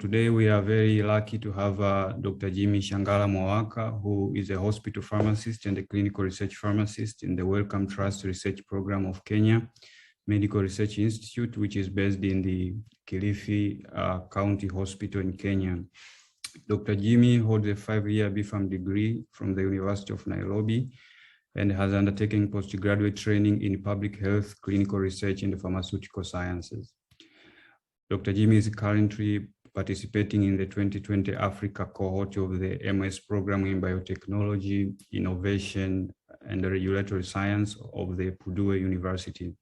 Today we are very lucky to have Dr. Jimmy Shangala Mwawaka, who is a hospital pharmacist and a clinical research pharmacist in the Wellcome Trust Research Program of Kenya Medical Research Institute, which is based in the Kilifi County Hospital in Kenya. Dr. Jimmy holds a 5-year BPharm degree from the University of Nairobi and has undertaken postgraduate training in public health, clinical research, and pharmaceutical sciences. Dr. Jimmy is currently participating in the 2020 Africa cohort of the MS program in biotechnology, innovation, and regulatory science of the Purdue University.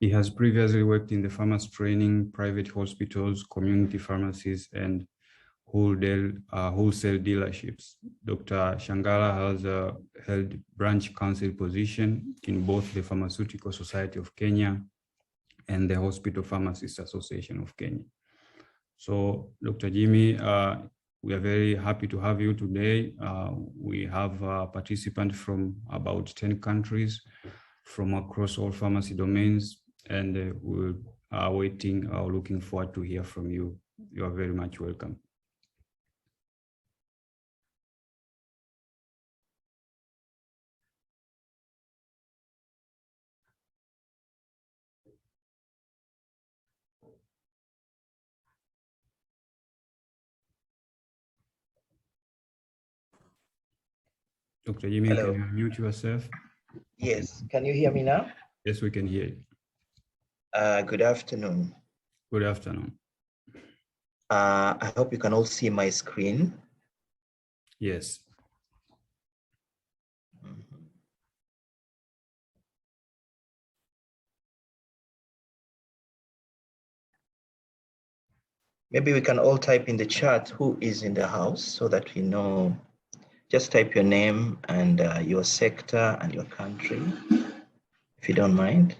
He has previously worked in the pharmacy training, private hospitals, community pharmacies, and wholesale dealerships. Dr. Shangala has held branch council position in both the Pharmaceutical Society of Kenya and the Hospital Pharmacists Association of Kenya. So, Dr. Jimmy, we are very happy to have you today. We have participants from about 10 countries from across all pharmacy domains, and we are waiting, looking forward to hear from you. You are very much welcome. Dr. Jimmy, Hello. can you unmute yourself? Yes, can you hear me now? Yes, we can hear you. Good afternoon. Good afternoon. I hope you can all see my screen. Yes. Maybe we can all type in the chat who is in the house so that we know. Just type your name and your sector and your country, if you don't mind.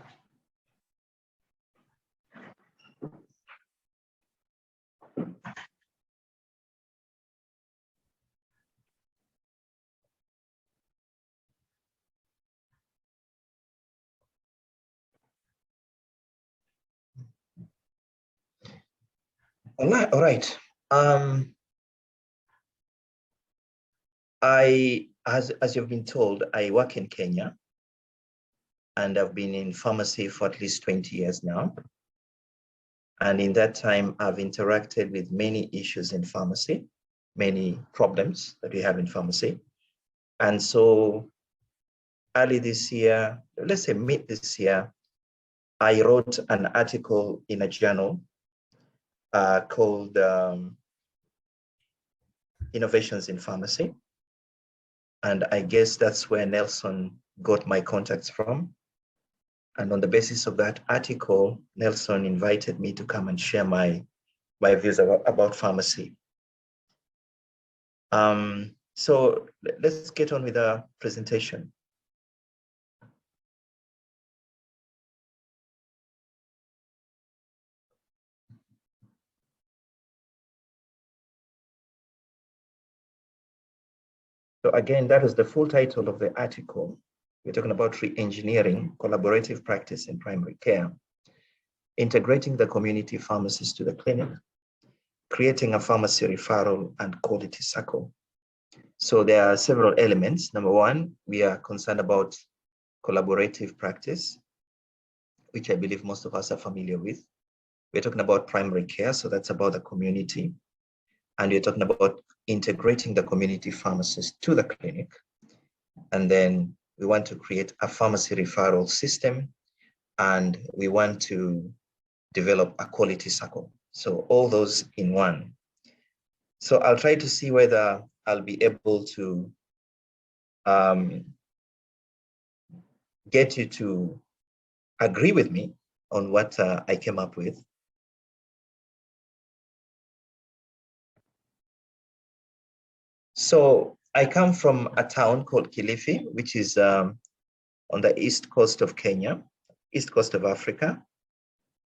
All right. As you've been told, I work in Kenya, and I've been in pharmacy for at least 20 years now. And in that time, I've interacted with many issues in pharmacy, many problems that we have in pharmacy. And so early this year, let's say mid this year, I wrote an article in a journal called Innovations in Pharmacy. And I guess that's where Nelson got my contacts from. And on the basis of that article, Nelson invited me to come and share my views about pharmacy. So let's get on with the presentation. So again, that is the full title of the article. We're talking about re-engineering collaborative practice in primary care, integrating the community pharmacist to the clinic, creating a pharmacy referral and quality cycle. So there are several elements. Number one, we are concerned about collaborative practice, which I believe most of us are familiar with. We're talking about primary care, so that's about the community. And we're talking about integrating the community pharmacist to the clinic. And then we want to create a pharmacy referral system, and we want to develop a quality cycle. So all those in one. So I'll try to see whether I'll be able to get you to agree with me on what I came up with. So I come from a town called Kilifi, which is on the east coast of Kenya, east coast of Africa.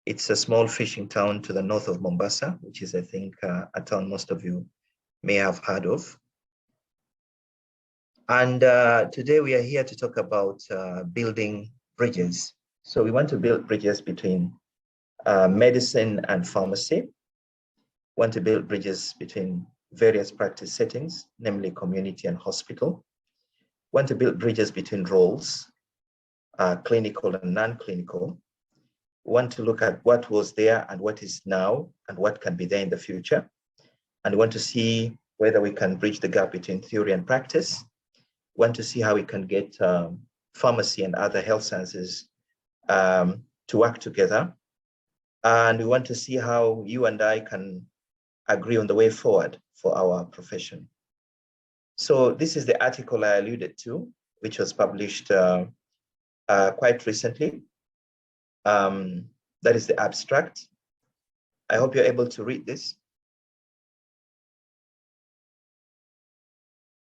It's a small fishing town to the north of Mombasa, which is, I think, a town most of you may have heard of. And today we are here to talk about building bridges. So we want to build bridges between medicine and pharmacy. want to build bridges between various practice settings, namely community and hospital, want to build bridges between roles, clinical and non-clinical, want to look at what was there and what is now and what can be there in the future, and want to see whether we can bridge the gap between theory and practice, want to see how we can get pharmacy and other health sciences to work together, and we want to see how you and I can agree on the way forward for our profession. So this is the article I alluded to, which was published quite recently. That is the abstract. I hope you're able to read this.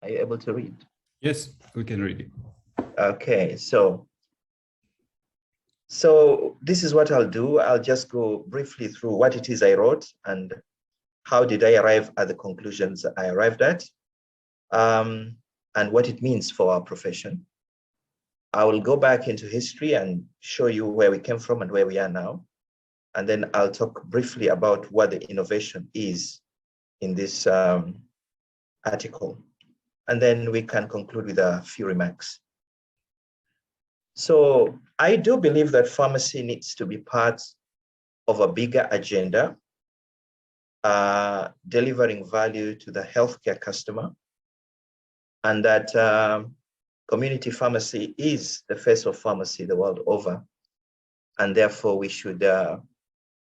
Are you able to read? Yes, we can read it. Okay, so this is what I'll do. I'll just go briefly through what it is I wrote and how did I arrive at the conclusions I arrived at, and what it means for our profession. I will go back into history and show you where we came from and where we are now. And then I'll talk briefly about what the innovation is in this article. And then we can conclude with a few remarks. So I do believe that pharmacy needs to be part of a bigger agenda, delivering value to the healthcare customer, and that community pharmacy is the face of pharmacy the world over. And therefore we should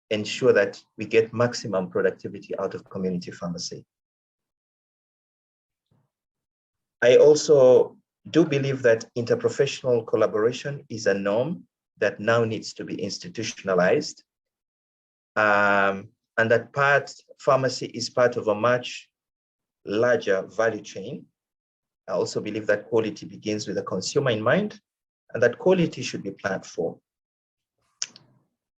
ensure that we get maximum productivity out of community pharmacy. I also do believe that interprofessional collaboration is a norm that now needs to be institutionalized, and that pharmacy is part of a much larger value chain. I also believe that quality begins with the consumer in mind, and that quality should be planned for.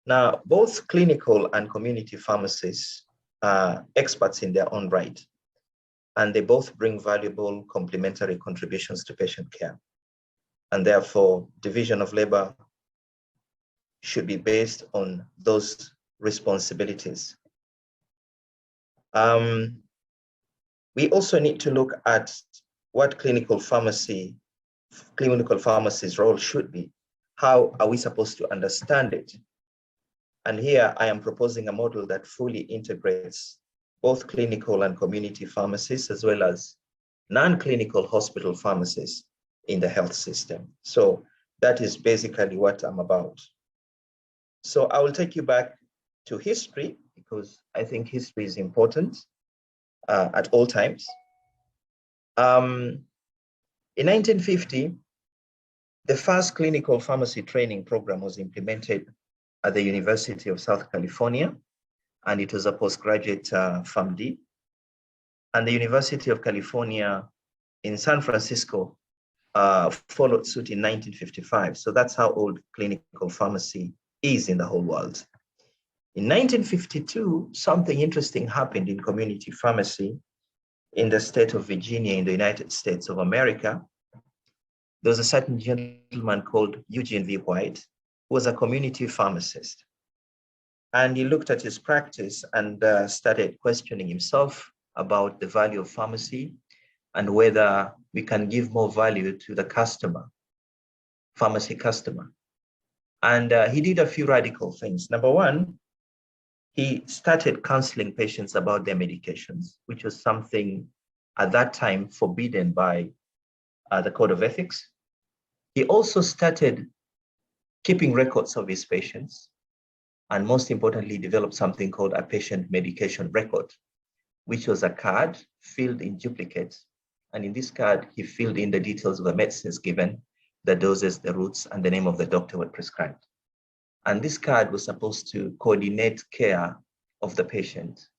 Now, both clinical and community pharmacists are experts in their own right, and they both bring valuable complementary contributions to patient care. And therefore, division of labor should be based on those responsibilities. We also need to look at what clinical pharmacy's role should be. How are we supposed to understand it? And here I am proposing a model that fully integrates both clinical and community pharmacists, as well as non-clinical hospital pharmacists in the health system. So that is basically what I'm about. So I will take you back to history, because I think history is important at all times. In 1950, the first clinical pharmacy training program was implemented at the University of South California, and it was a postgraduate PharmD. And the University of California in San Francisco followed suit in 1955. So that's how old clinical pharmacy is in the whole world. In 1952, something interesting happened in community pharmacy in the state of Virginia in the United States of America. There was a certain gentleman called Eugene V. White, who was a community pharmacist. And he looked at his practice and started questioning himself about the value of pharmacy and whether we can give more value to the customer, pharmacy customer. And he did a few radical things. Number one, he started counseling patients about their medications, which was something at that time forbidden by the Code of Ethics. He also started keeping records of his patients, and most importantly, developed something called a patient medication record, which was a card filled in duplicate. And in this card, he filled in the details of the medicines given, the doses, the routes, and the name of the doctor who had prescribed. And this card was supposed to coordinate care of the patient,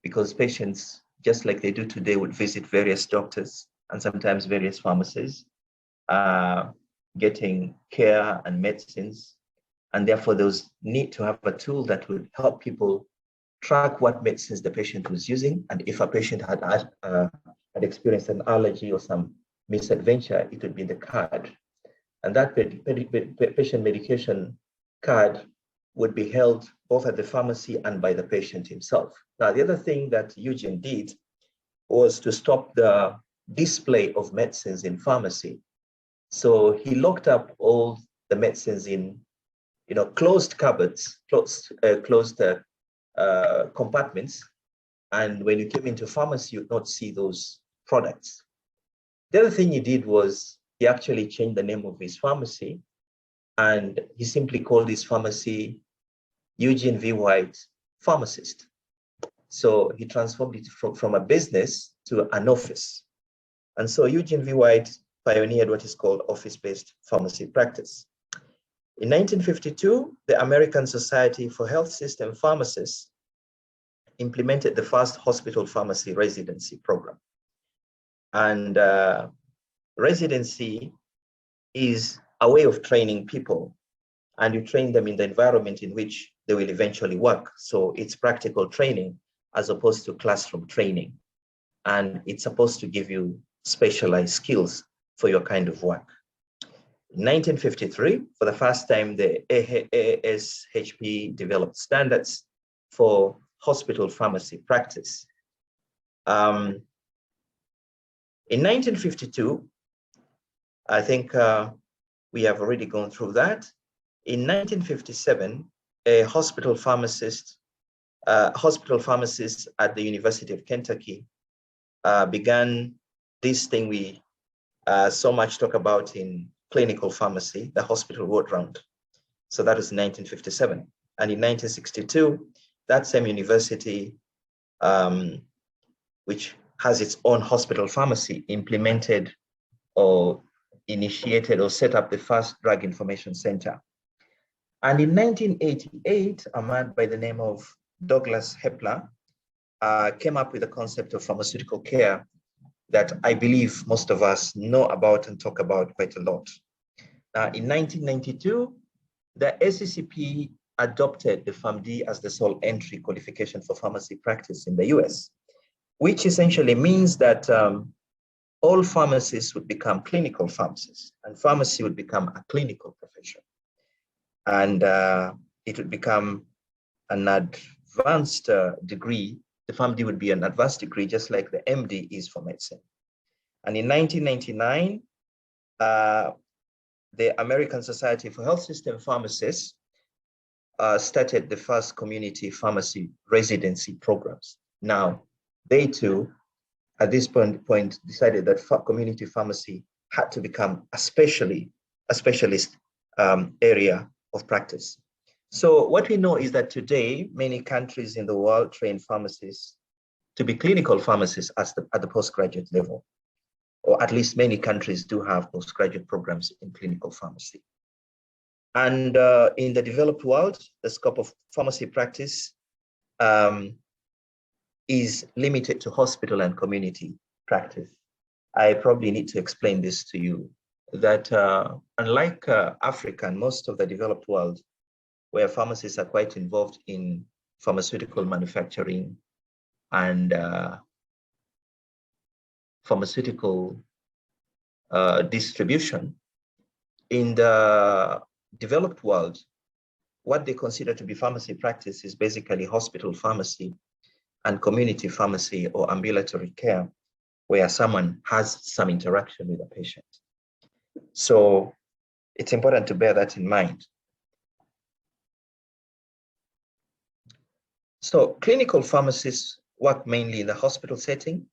because patients, just like they do today, would visit various doctors and sometimes various pharmacies, getting care and medicines. And therefore, there was need to have a tool that would help people track what medicines the patient was using. And if a patient had experienced an allergy or some misadventure, it would be the card. And that patient medication card would be held both at the pharmacy and by the patient himself. Now, the other thing that Eugene did was to stop the display of medicines in pharmacy. So he locked up all the medicines in, closed cupboards, closed compartments. And when you came into pharmacy, you'd not see those products. The other thing he did was he actually changed the name of his pharmacy, and he simply called his pharmacy Eugene V. White Pharmacist. So he transformed it from a business to an office. And so Eugene V. White pioneered what is called office-based pharmacy practice. In 1952, the American Society for Health System Pharmacists implemented the first hospital pharmacy residency program. And residency is a way of training people, and you train them in the environment in which they will eventually work. So it's practical training as opposed to classroom training. And it's supposed to give you specialized skills for your kind of work. In 1953, for the first time, the AASHP developed standards for hospital pharmacy practice. In 1952, I think we have already gone through that. In 1957, a hospital pharmacist at the University of Kentucky began this thing we so much talk about in clinical pharmacy, the hospital ward round. So that was in 1957. And in 1962, that same university, which has its own hospital pharmacy, implemented or initiated or set up the first drug information center. And in 1988, a man by the name of Douglas Hepler came up with the concept of pharmaceutical care that I believe most of us know about and talk about quite a lot. In 1992, the ACCP adopted the PharmD as the sole entry qualification for pharmacy practice in the US, which essentially means that all pharmacists would become clinical pharmacists, and pharmacy would become a clinical profession. And it would become an advanced degree. The PharmD would be an advanced degree, just like the MD is for medicine. And in 1999, the American Society for Health System Pharmacists started the first community pharmacy residency programs. Now, they too, at this point decided that community pharmacy had to become a specialist area of practice. So what we know is that today, many countries in the world train pharmacists to be clinical pharmacists at the postgraduate level, or at least many countries do have postgraduate programs in clinical pharmacy. And in the developed world, the scope of pharmacy practice is limited to hospital and community practice. I probably need to explain this to you, that unlike Africa and most of the developed world, where pharmacists are quite involved in pharmaceutical manufacturing and pharmaceutical distribution, in the developed world, what they consider to be pharmacy practice is basically hospital pharmacy and community pharmacy or ambulatory care, where someone has some interaction with a patient. So it's important to bear that in mind. So clinical pharmacists work mainly in the hospital setting,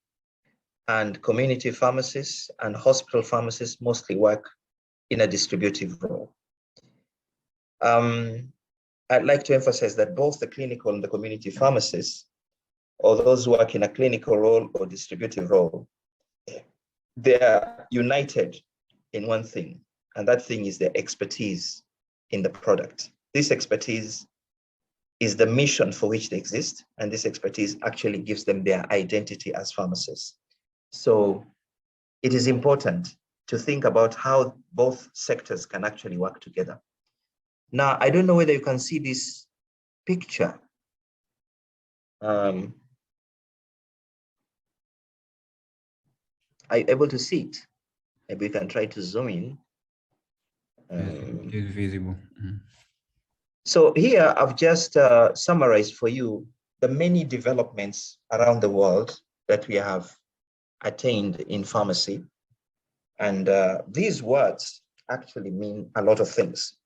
and community pharmacists and hospital pharmacists mostly work in a distributive role. I'd like to emphasize that both the clinical and the community pharmacists, or those who work in a clinical role or distributive role, they are united in one thing, and that thing is their expertise in the product. This expertise is the mission for which they exist, and this expertise actually gives them their identity as pharmacists. So it is important to think about how both sectors can actually work together. Now, I don't know whether you can see this picture. Are you able to see it? Maybe we can try to zoom in. It is visible. So here I've just summarized for you the many developments around the world that we have attained in pharmacy. And these words actually mean a lot of things.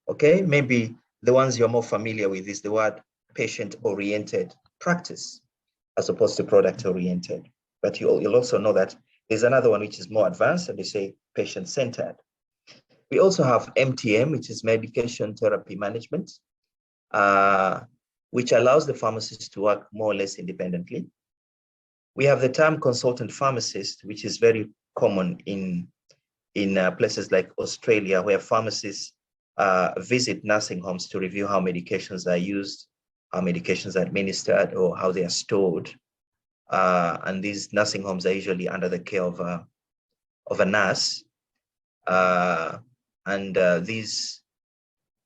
Okay, maybe the ones you're more familiar with is the word patient-oriented practice as opposed to product-oriented. But you'll also know that there's another one which is more advanced, and they say patient-centered. We also have MTM, which is medication therapy management, which allows the pharmacist to work more or less independently. We have the term consultant pharmacist, which is very common in places like Australia, where pharmacists visit nursing homes to review how medications are used, how medications are administered, or how they are stored. And these nursing homes are usually under the care of a nurse.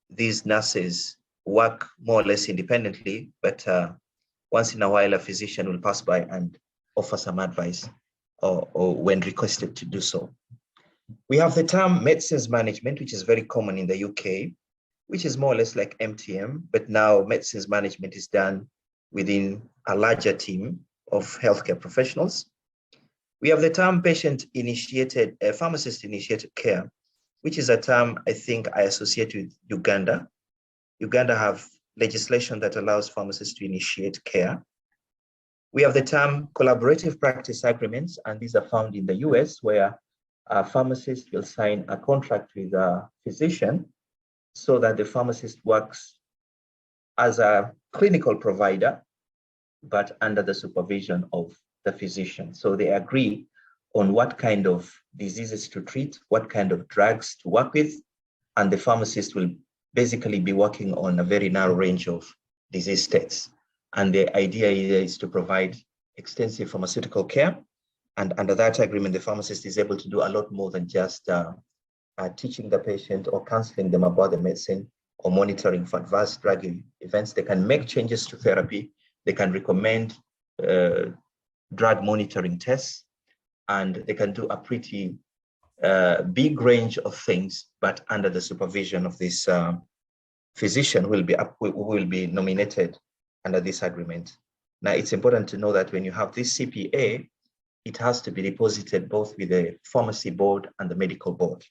These nurses work more or less independently, but once in a while, a physician will pass by and offer some advice or when requested to do so. We have the term medicines management, which is very common in the UK, which is more or less like MTM, but now medicines management is done within a larger team of healthcare professionals. We have the term patient-initiated, pharmacist-initiated care, which is a term I think I associate with Uganda. Uganda have legislation that allows pharmacists to initiate care. We have the term collaborative practice agreements, and these are found in the US, where a pharmacist will sign a contract with a physician so that the pharmacist works as a clinical provider, but under the supervision of the physician. So they agree on what kind of diseases to treat, what kind of drugs to work with, and the pharmacist will basically be working on a very narrow range of disease states. And the idea is to provide extensive pharmaceutical care. And under that agreement, the pharmacist is able to do a lot more than just teaching the patient or counseling them about the medicine or monitoring for adverse drug events. They can make changes to therapy. They can recommend drug monitoring tests, and they can do a pretty big range of things, but under the supervision of this physician who will be nominated under this agreement. Now, it's important to know that when you have this CPA, it has to be deposited both with the pharmacy board and the medical board.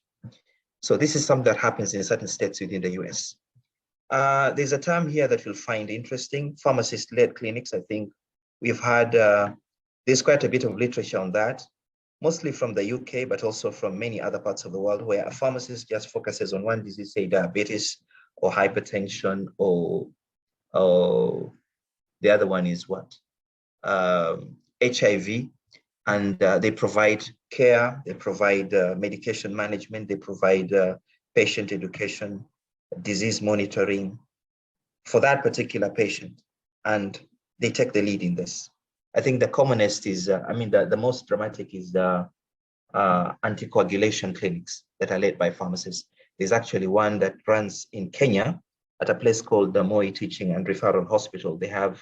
So this is something that happens in certain states within the US. There's a term here that you'll find interesting, pharmacist-led clinics. I think we've had, there's quite a bit of literature on that, mostly from the UK, but also from many other parts of the world, where a pharmacist just focuses on one disease, say diabetes or hypertension, or the other one is what? HIV. And they provide care, they provide medication management, they provide patient education, disease monitoring for that particular patient. And they take the lead in this. I think the commonest is, the most dramatic is the anticoagulation clinics that are led by pharmacists. There's actually one that runs in Kenya at a place called the Moi Teaching and Referral Hospital. They have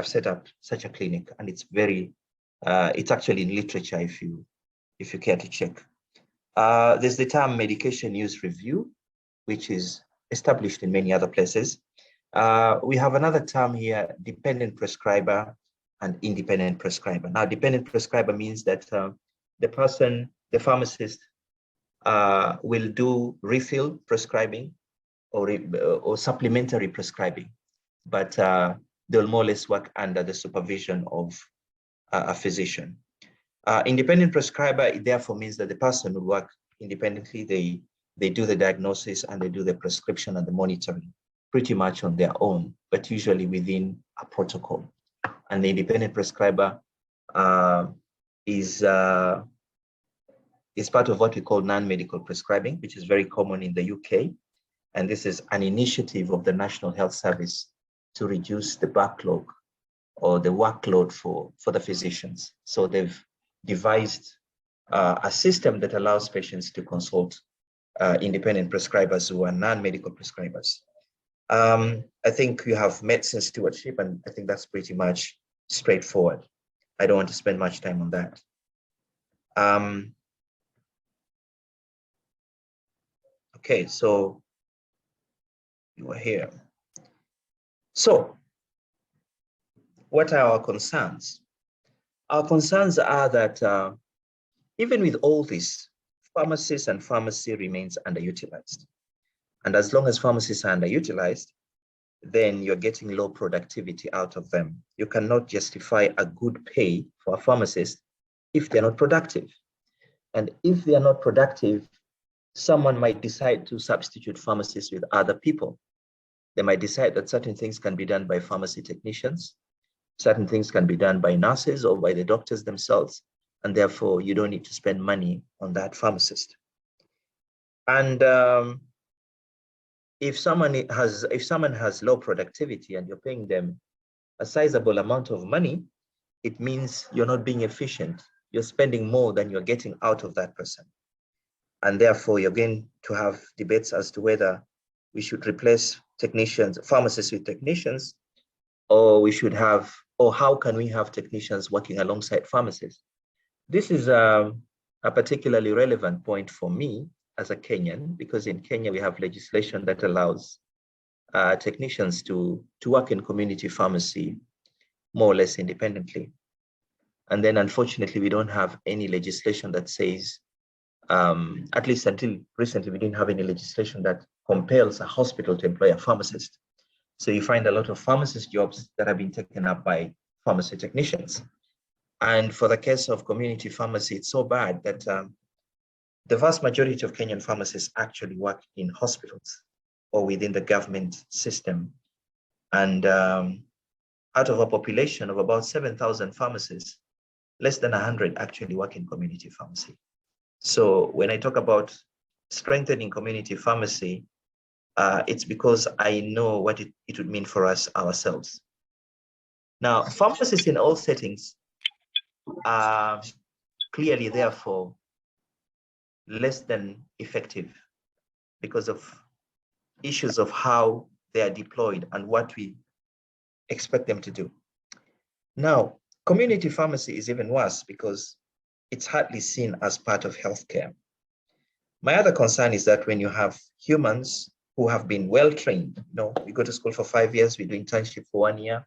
set up such a clinic, and it's very, it's actually in literature if you care to check. There's the term medication use review, which is established in many other places. We have another term here, dependent prescriber and independent prescriber. Now, dependent prescriber means that the pharmacist will do refill prescribing or supplementary prescribing, but they'll more or less work under the supervision of a physician. Independent prescriber, therefore, means that the person will work independently. They do the diagnosis and they do the prescription and the monitoring pretty much on their own, but usually within a protocol. And the independent prescriber is part of what we call non-medical prescribing, which is very common in the UK. And this is an initiative of the National Health Service to reduce the backlog or the workload for the physicians. So they've devised a system that allows patients to consult independent prescribers who are non-medical prescribers. I think you have medicine stewardship, and I think that's pretty much straightforward. I don't want to spend much time on that. Okay, so you are here. So, what are our concerns? Our concerns are that even with all this, pharmacists and pharmacy remains underutilized. And as long as pharmacists are underutilized, then you're getting low productivity out of them. You cannot justify a good pay for a pharmacist if they're not productive. And if they are not productive, someone might decide to substitute pharmacists with other people. They might decide that certain things can be done by pharmacy technicians, certain things can be done by nurses or by the doctors themselves, and therefore you don't need to spend money on that pharmacist. And if someone has low productivity and you're paying them a sizable amount of money, it means you're not being efficient. You're spending more than you're getting out of that person. And therefore, you're going to have debates as to whether we should replace pharmacists with technicians, or how can we have technicians working alongside pharmacists? This is a particularly relevant point for me as a Kenyan, because in Kenya, we have legislation that allows technicians to work in community pharmacy more or less independently. And then unfortunately, we don't have any legislation that says, at least until recently, we didn't have any legislation that compels a hospital to employ a pharmacist. So you find a lot of pharmacist jobs that have been taken up by pharmacy technicians. And for the case of community pharmacy, it's so bad that the vast majority of Kenyan pharmacists actually work in hospitals or within the government system. And out of a population of about 7,000 pharmacists, less than 100 actually work in community pharmacy. So when I talk about strengthening community pharmacy, it's because I know what it would mean for us ourselves. Now, pharmacists in all settings are clearly therefore less than effective because of issues of how they are deployed and what we expect them to do. Now, community pharmacy is even worse because it's hardly seen as part of healthcare. My other concern is that when you have humans who have been well-trained, we go to school for 5 years, we do internship for 1 year,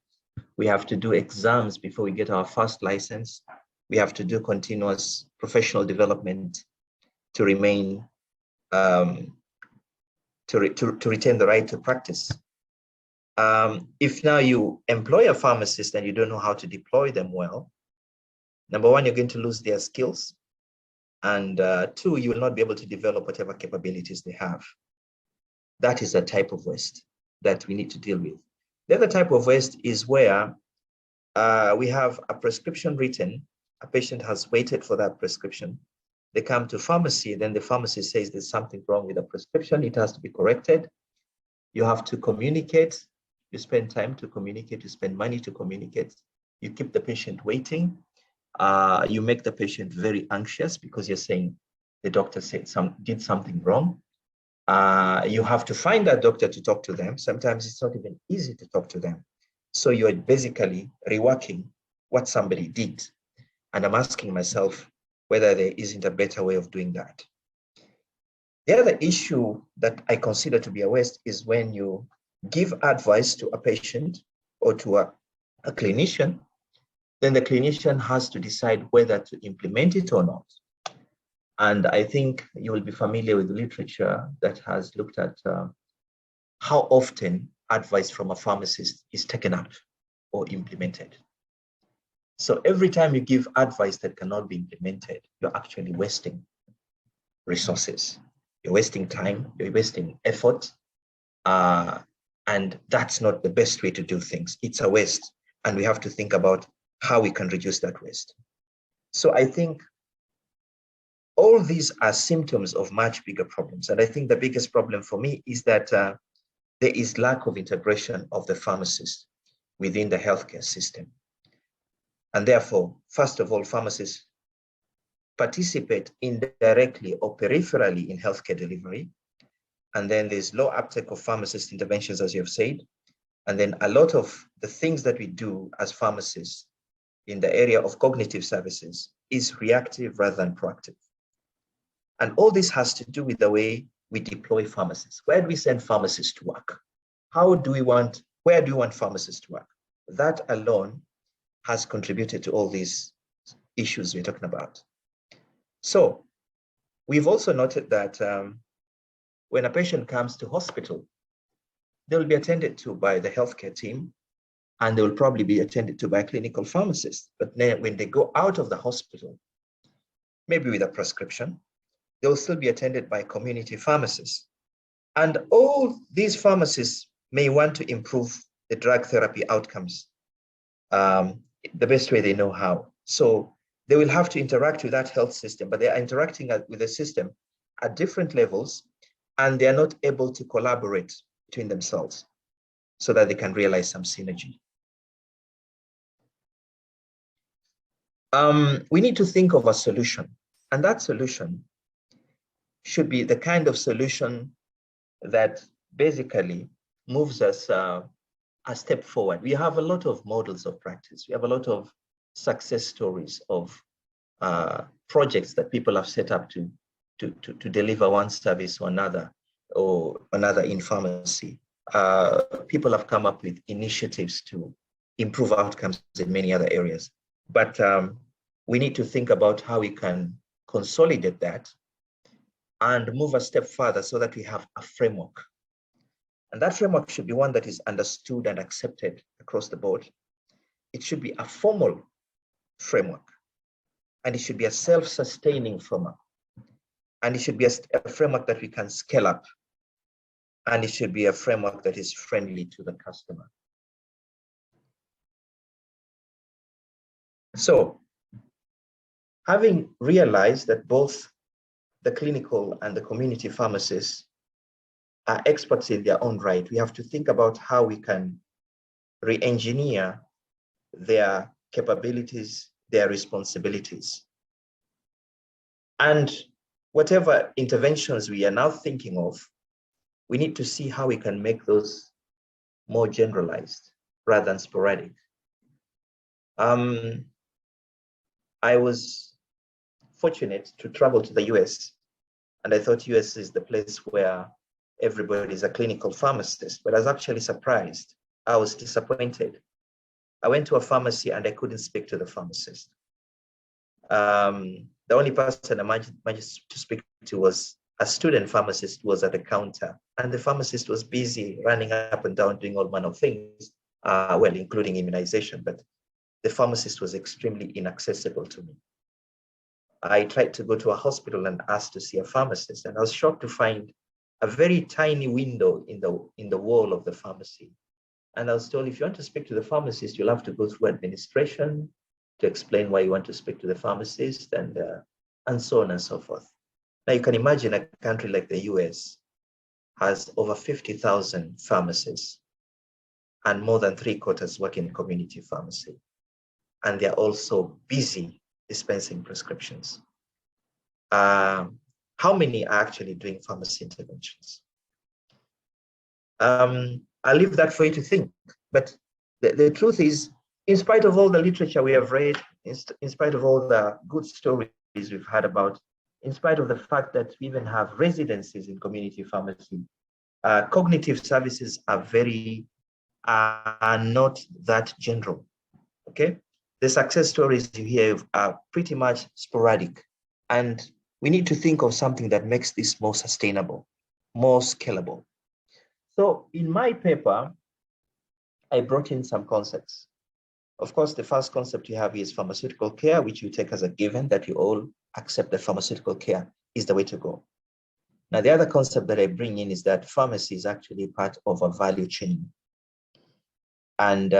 we have to do exams before we get our first license, we have to do continuous professional development to remain, to retain the right to practice. If now you employ a pharmacist and you don't know how to deploy them well, number one, you're going to lose their skills. And two, you will not be able to develop whatever capabilities they have. That is a type of waste that we need to deal with. The other type of waste is where we have a prescription written, a patient has waited for that prescription. They come to pharmacy, then the pharmacist says there's something wrong with the prescription, it has to be corrected. You have to communicate, you spend time to communicate, you spend money to communicate, you keep the patient waiting, you make the patient very anxious because you're saying the doctor did something wrong. You have to find that doctor to talk to them. Sometimes it's not even easy to talk to them. So you're basically reworking what somebody did. And I'm asking myself whether there isn't a better way of doing that. The other issue that I consider to be a waste is when you give advice to a patient or to a clinician, then the clinician has to decide whether to implement it or not. And I think you will be familiar with literature that has looked at how often advice from a pharmacist is taken up or implemented. So every time you give advice that cannot be implemented, you're actually wasting resources. You're wasting time, you're wasting effort, and that's not the best way to do things. It's a waste, and we have to think about how we can reduce that waste. So I think all these are symptoms of much bigger problems. And I think the biggest problem for me is that there is lack of integration of the pharmacist within the healthcare system. And therefore, first of all, pharmacists participate indirectly or peripherally in healthcare delivery. And then there's low uptake of pharmacist interventions, as you have said. And then a lot of the things that we do as pharmacists in the area of cognitive services is reactive rather than proactive. And all this has to do with the way we deploy pharmacists. Where do we send pharmacists to work? where do we want pharmacists to work? That alone has contributed to all these issues we're talking about. So we've also noted that when a patient comes to hospital, they will be attended to by the healthcare team, and they will probably be attended to by a clinical pharmacist. But then when they go out of the hospital, maybe with a prescription, they will still be attended by community pharmacists. And all these pharmacists may want to improve the drug therapy outcomes the best way they know how. So they will have to interact with that health system, but they are interacting with the system at different levels, and they are not able to collaborate between themselves so that they can realize some synergy. We need to think of a solution, and that solution should be the kind of solution that basically moves us a step forward. We have a lot of models of practice. We have a lot of success stories of projects that people have set up to deliver one service or another in pharmacy. People have come up with initiatives to improve outcomes in many other areas. But we need to think about how we can consolidate that and move a step further so that we have a framework. And that framework should be one that is understood and accepted across the board. It should be a formal framework, and it should be a self-sustaining framework. And it should be a framework that we can scale up. And it should be a framework that is friendly to the customer. So, having realized that both the clinical and the community pharmacists are experts in their own right, we have to think about how we can re-engineer their capabilities, their responsibilities. And whatever interventions we are now thinking of, we need to see how we can make those more generalized rather than sporadic. I was fortunate to travel to the US, and I thought US is the place where everybody is a clinical pharmacist, but I was actually surprised. I was disappointed. I went to a pharmacy and I couldn't speak to the pharmacist. The only person I managed to speak to was a student pharmacist who was at the counter, and the pharmacist was busy running up and down doing all manner of things, well, including immunization, but the pharmacist was extremely inaccessible to me. I tried to go to a hospital and ask to see a pharmacist, and I was shocked to find a very tiny window in the wall of the pharmacy. And I was told, if you want to speak to the pharmacist, you'll have to go through administration to explain why you want to speak to the pharmacist, and so on and so forth. Now you can imagine a country like the US has over 50,000 pharmacists, and more than 3/4 work in community pharmacy. And they're also busy dispensing prescriptions. How many are actually doing pharmacy interventions? I'll leave that for you to think. But the truth is, in spite of all the literature we have read, in spite of all the good stories we've heard about, in spite of the fact that we even have residencies in community pharmacy, cognitive services are not that general, okay? The success stories you hear are pretty much sporadic, and we need to think of something that makes this more sustainable, more scalable. So in my paper, I brought in some concepts. Of course, the first concept you have is pharmaceutical care, which you take as a given that you all accept that pharmaceutical care is the way to go. Now, the other concept that I bring in is that pharmacy is actually part of a value chain. And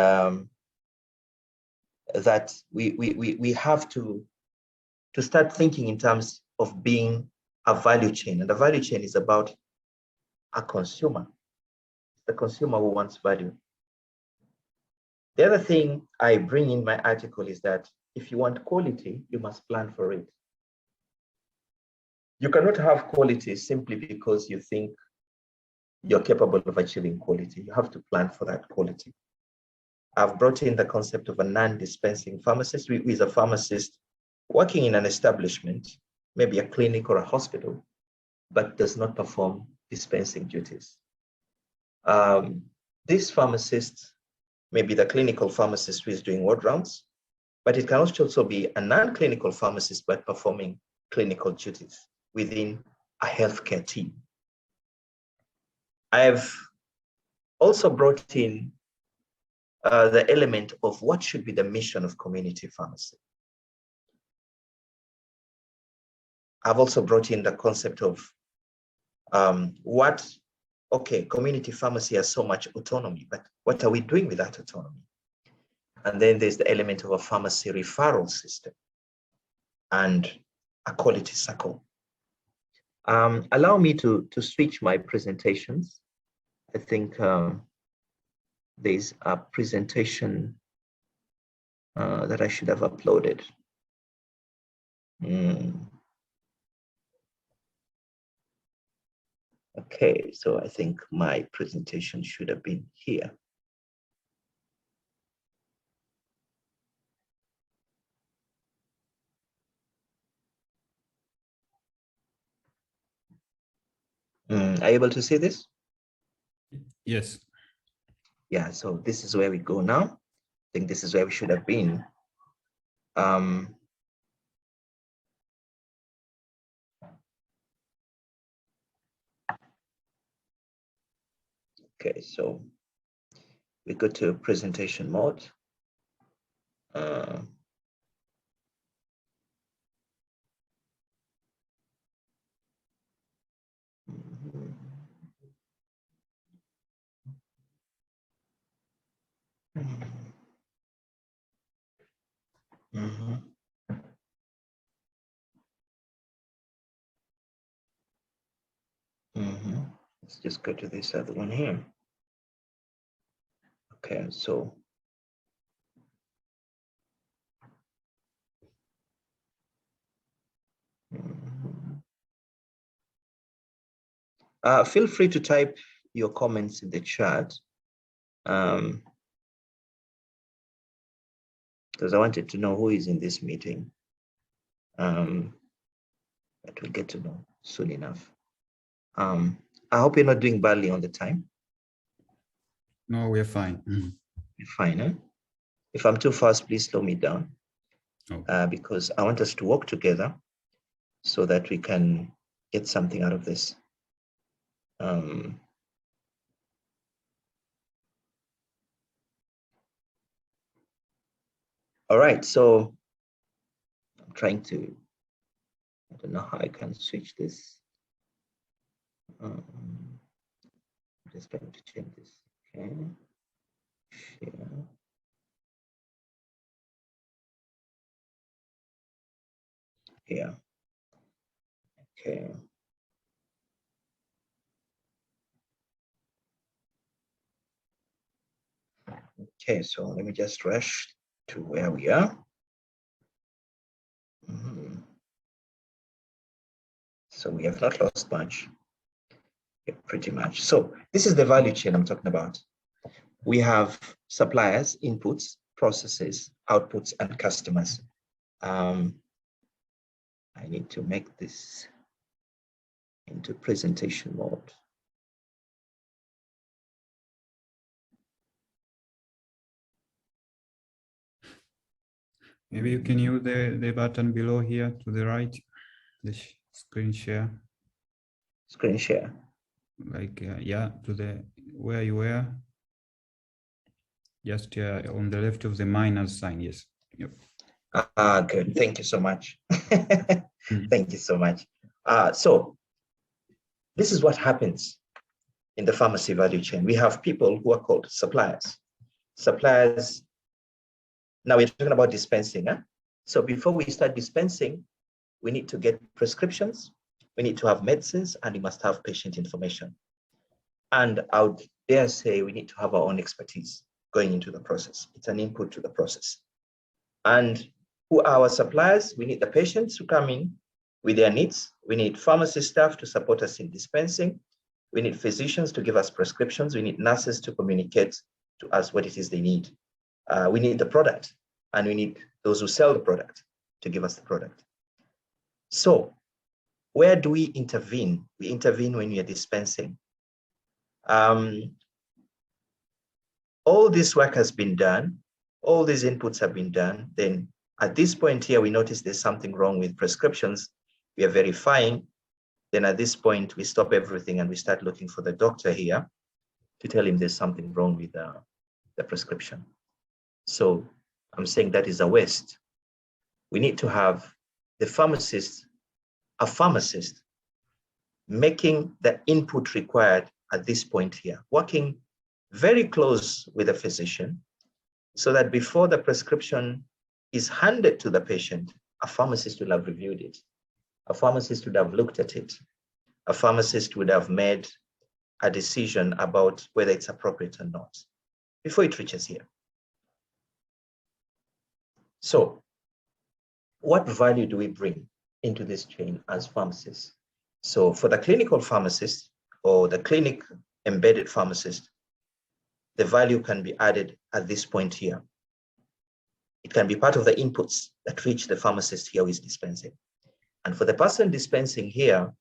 that we have to start thinking in terms of being a value chain. And the value chain is about a consumer, the consumer who wants value. The other thing I bring in my article is that if you want quality, you must plan for it. You cannot have quality simply because you think you're capable of achieving quality. You have to plan for that quality. I've brought in the concept of a non-dispensing pharmacist, who is a pharmacist working in an establishment, maybe a clinic or a hospital, but does not perform dispensing duties. this pharmacist may be the clinical pharmacist who is doing ward rounds, but it can also be a non-clinical pharmacist but performing clinical duties within a healthcare team. I've also brought in the element of what should be the mission of community pharmacy. I've also brought in the concept of community pharmacy has so much autonomy, but what are we doing with that autonomy? And then there's the element of a pharmacy referral system and a quality circle. Allow me to switch my presentations. I think there's a presentation that I should have uploaded. Okay, so I think my presentation should have been here. Are you able to see this? Yes. Yeah, so this is where we go now. I think this is where we should have been. Okay, so we go to presentation mode. Let's just go to this other one here. Okay, so feel free to type your comments in the chat, because I wanted to know who is in this meeting. But we'll get to know soon enough. I hope you're not doing badly on the time. No, we're fine. You're fine, eh? If I'm too fast, please slow me down. Okay. Because I want us to work together so that we can get something out of this. All right, so I'm trying to, I don't know how I can switch this. I'm just trying to change this. Okay. Share. Yeah. Okay. Okay, so let me just rush to where we are. So we have not lost much. Yeah, pretty much. So this is the value chain I'm talking about. We have suppliers, inputs, processes, outputs, and customers. I need to make this into presentation mode. Maybe you can use the button below here to the right, the screen share. Screen share. Like, yeah, to the where you were. Just on the left of the minus sign, yes. Yep. Good. Thank you so much. Thank you so much. So this is what happens in the pharmacy value chain. We have people who are called suppliers. Suppliers. Now we're talking about dispensing. So before we start dispensing, we need to get prescriptions, we need to have medicines, and we must have patient information. And I would dare say we need to have our own expertise going into the process. It's an input to the process. And who are our suppliers? We need the patients who come in with their needs. We need pharmacy staff to support us in dispensing. We need physicians to give us prescriptions. We need nurses to communicate to us what it is they need. We need the product, and we need those who sell the product to give us the product. So where do we intervene? We intervene when we are dispensing. all this work has been done, all these inputs have been done, then at this point here, we notice there's something wrong with prescriptions. We are verifying. Then at this point, we stop everything and we start looking for the doctor here to tell him there's something wrong with the prescription. So I'm saying that is a waste. We need to have a pharmacist making the input required at this point here, working very close with the physician so that before the prescription is handed to the patient, a pharmacist will have reviewed it. A pharmacist would have looked at it. A pharmacist would have made a decision about whether it's appropriate or not before it reaches here. So what value do we bring into this chain as pharmacists? So for the clinical pharmacist or the clinic embedded pharmacist, the value can be added at this point here. It can be part of the inputs that reach the pharmacist here who is dispensing. And for the person dispensing here,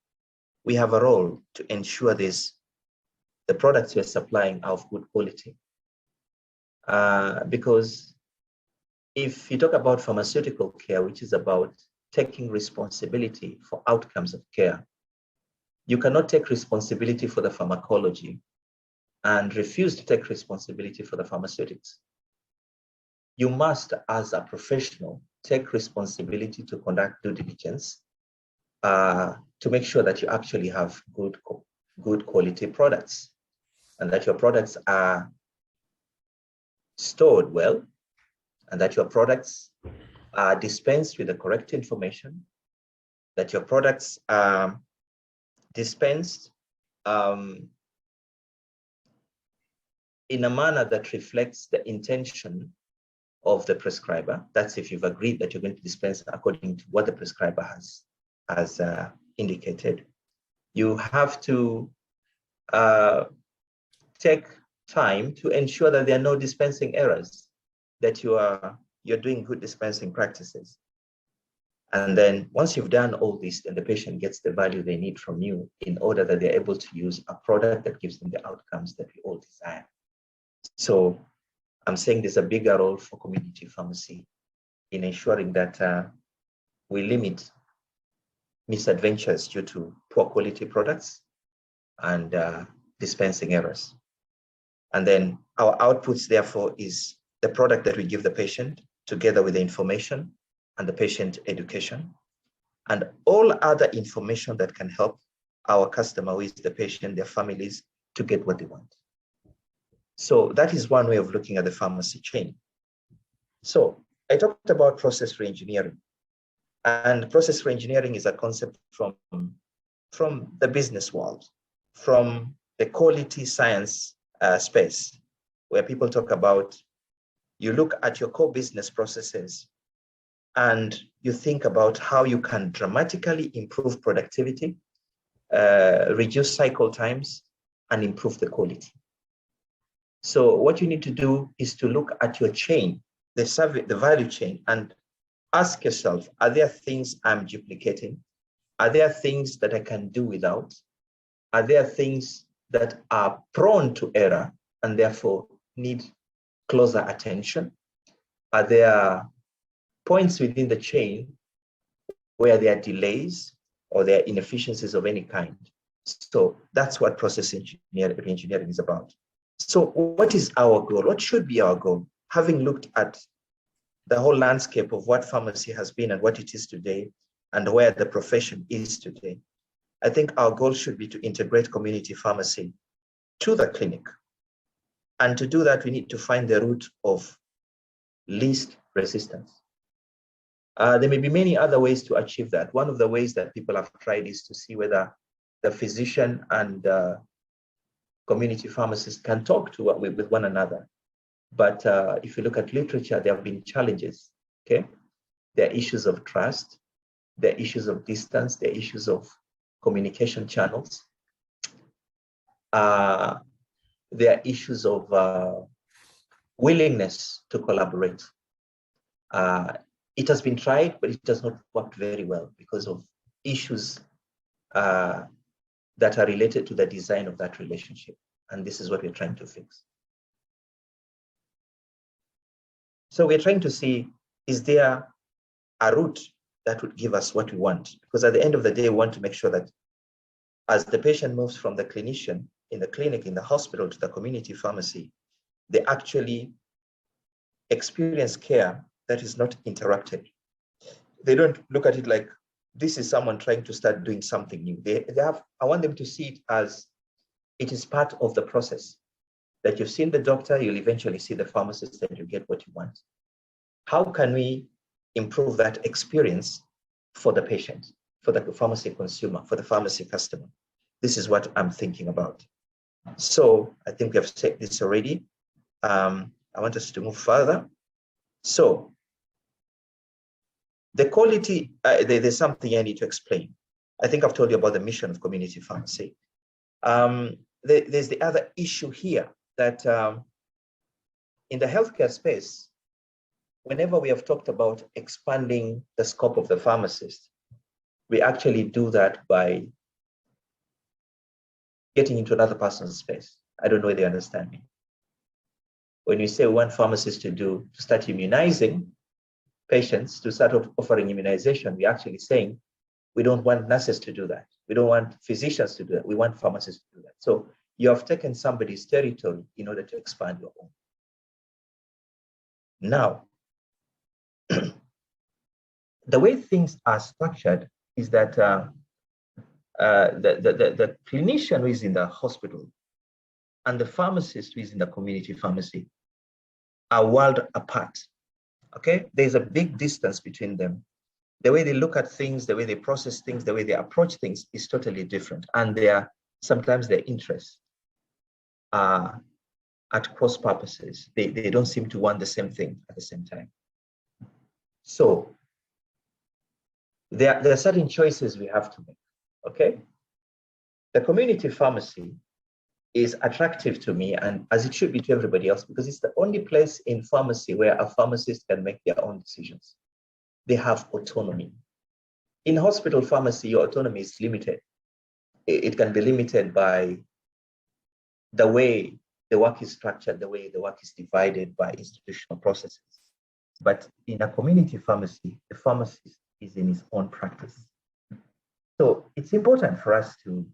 we have a role to ensure the products we're supplying are of good quality. Because if you talk about pharmaceutical care, which is about taking responsibility for outcomes of care, you cannot take responsibility for the pharmacology and refuse to take responsibility for the pharmaceutics. You must, as a professional, take responsibility to conduct due diligence to make sure that you actually have good quality products and that your products are stored well and that your products are dispensed with the correct information, that your products are dispensed in a manner that reflects the intention of the prescriber. That's if you've agreed that you're going to dispense according to what the prescriber has indicated. You have to take time to ensure that there are no dispensing errors, that you're doing good dispensing practices. And then once you've done all this, then the patient gets the value they need from you in order that they're able to use a product that gives them the outcomes that we all desire. So I'm saying there's a bigger role for community pharmacy in ensuring that we limit misadventures due to poor quality products and dispensing errors. And then our outputs, therefore, is the product that we give the patient together with the information and the patient education and all other information that can help our customer, who is the patient, their families, to get what they want. So that is one way of looking at the pharmacy chain. So I talked about process reengineering, and process reengineering is a concept from the business world, from the quality science space, where people talk about, you look at your core business processes and you think about how you can dramatically improve productivity, reduce cycle times, and improve the quality. So what you need to do is to look at your chain, the value chain, and ask yourself, are there things I'm duplicating? Are there things that I can do without? Are there things that are prone to error and therefore need closer attention? Are there points within the chain where there are delays or there are inefficiencies of any kind? So that's what process engineering is about. So what is our goal? What should be our goal? Having looked at the whole landscape of what pharmacy has been and what it is today and where the profession is today, I think our goal should be to integrate community pharmacy to the clinic. And to do that, we need to find the route of least resistance. There may be many other ways to achieve that. One of the ways that people have tried is to see whether the physician and community pharmacists can talk with one another. But if you look at literature, there have been challenges, okay? There are issues of trust, there are issues of distance, there are issues of communication channels. There are issues of willingness to collaborate. It has been tried, but it has not worked very well because of issues that are related to the design of that relationship. And this is what we're trying to fix. So we're trying to see, is there a route that would give us what we want? Because at the end of the day, we want to make sure that as the patient moves from the clinician in the clinic, in the hospital, to the community pharmacy, they actually experience care that is not interrupted. They don't look at it like this is someone trying to start doing something new. I want them to see it as it is part of the process. That you've seen the doctor, you'll eventually see the pharmacist, and you get what you want. How can we improve that experience for the patient, for the pharmacy consumer, for the pharmacy customer? This is what I'm thinking about. So I think we have said this already. I want us to move further. So the quality, there's something I need to explain. I think I've told you about the mission of community pharmacy. There's the other issue here that in the healthcare space, whenever we have talked about expanding the scope of the pharmacist, we actually do that by getting into another person's space. I don't know if they understand me. When we say we want pharmacists to start immunizing patients, to start offering immunization, we're actually saying we don't want nurses to do that. We don't want physicians to do that. We want pharmacists to do that. So you have taken somebody's territory in order to expand your own. Now, the way things are structured is that the clinician who is in the hospital and the pharmacist who is in the community pharmacy are worlds apart. Okay, there's a big distance between them. The way they look at things, the way they process things, the way they approach things is totally different. And sometimes their interests are at cross purposes. They don't seem to want the same thing at the same time. So there are certain choices we have to make, okay? The community pharmacy is attractive to me, and as it should be to everybody else, because it's the only place in pharmacy where a pharmacist can make their own decisions. They have autonomy. In hospital pharmacy, your autonomy is limited. It can be limited by the way the work is structured, the way the work is divided by institutional processes. But in a community pharmacy, the pharmacist is in his own practice. So it's important for us to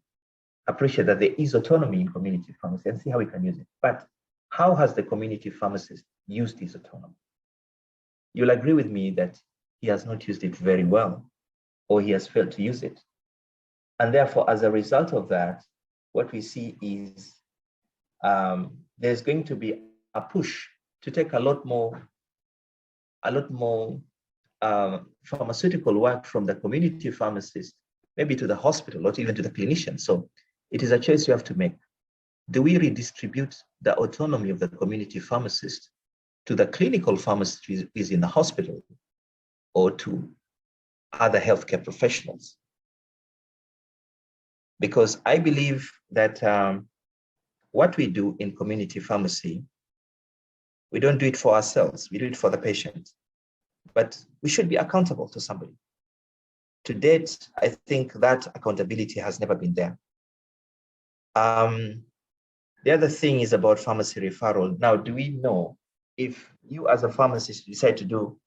appreciate that there is autonomy in community pharmacy and see how we can use it. But how has the community pharmacist used his autonomy? You'll agree with me that he has not used it very well, or he has failed to use it. And therefore, as a result of that, what we see is there's going to be a push to take a lot more pharmaceutical work from the community pharmacist, maybe to the hospital or even to the clinician. So it is a choice you have to make. Do we redistribute the autonomy of the community pharmacist to the clinical pharmacist who is in the hospital or to other healthcare professionals? Because I believe that what we do in community pharmacy, we don't do it for ourselves, we do it for the patient. But we should be accountable to somebody. To date, I think that accountability has never been there. The other thing is about pharmacy referral. Now, do we know if you as a pharmacist decide to do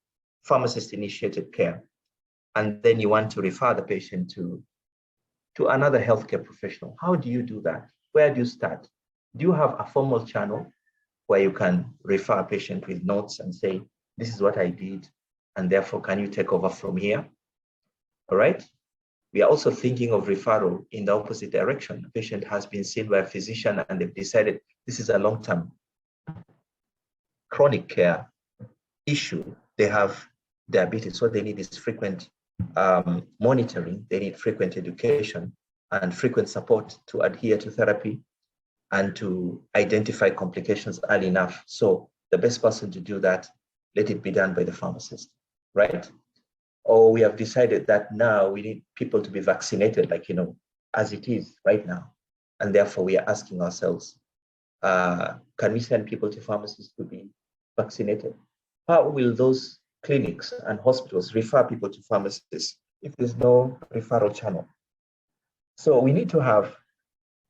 pharmacist-initiated care, and then you want to refer the patient to another healthcare professional, how do you do that? Where do you start? Do you have a formal channel where you can refer a patient with notes and say, this is what I did, and therefore, can you take over from here? All right. We are also thinking of referral in the opposite direction. A patient has been seen by a physician and they've decided this is a long-term chronic care issue. They have diabetes. What they need is frequent monitoring. They need frequent education and frequent support to adhere to therapy and to identify complications early enough. So the best person to do that, let it be done by the pharmacist, right? Or we have decided that now we need people to be vaccinated, like, as it is right now. And therefore we are asking ourselves, can we send people to pharmacists to be vaccinated? How will those clinics and hospitals refer people to pharmacists if there's no referral channel? So we need to have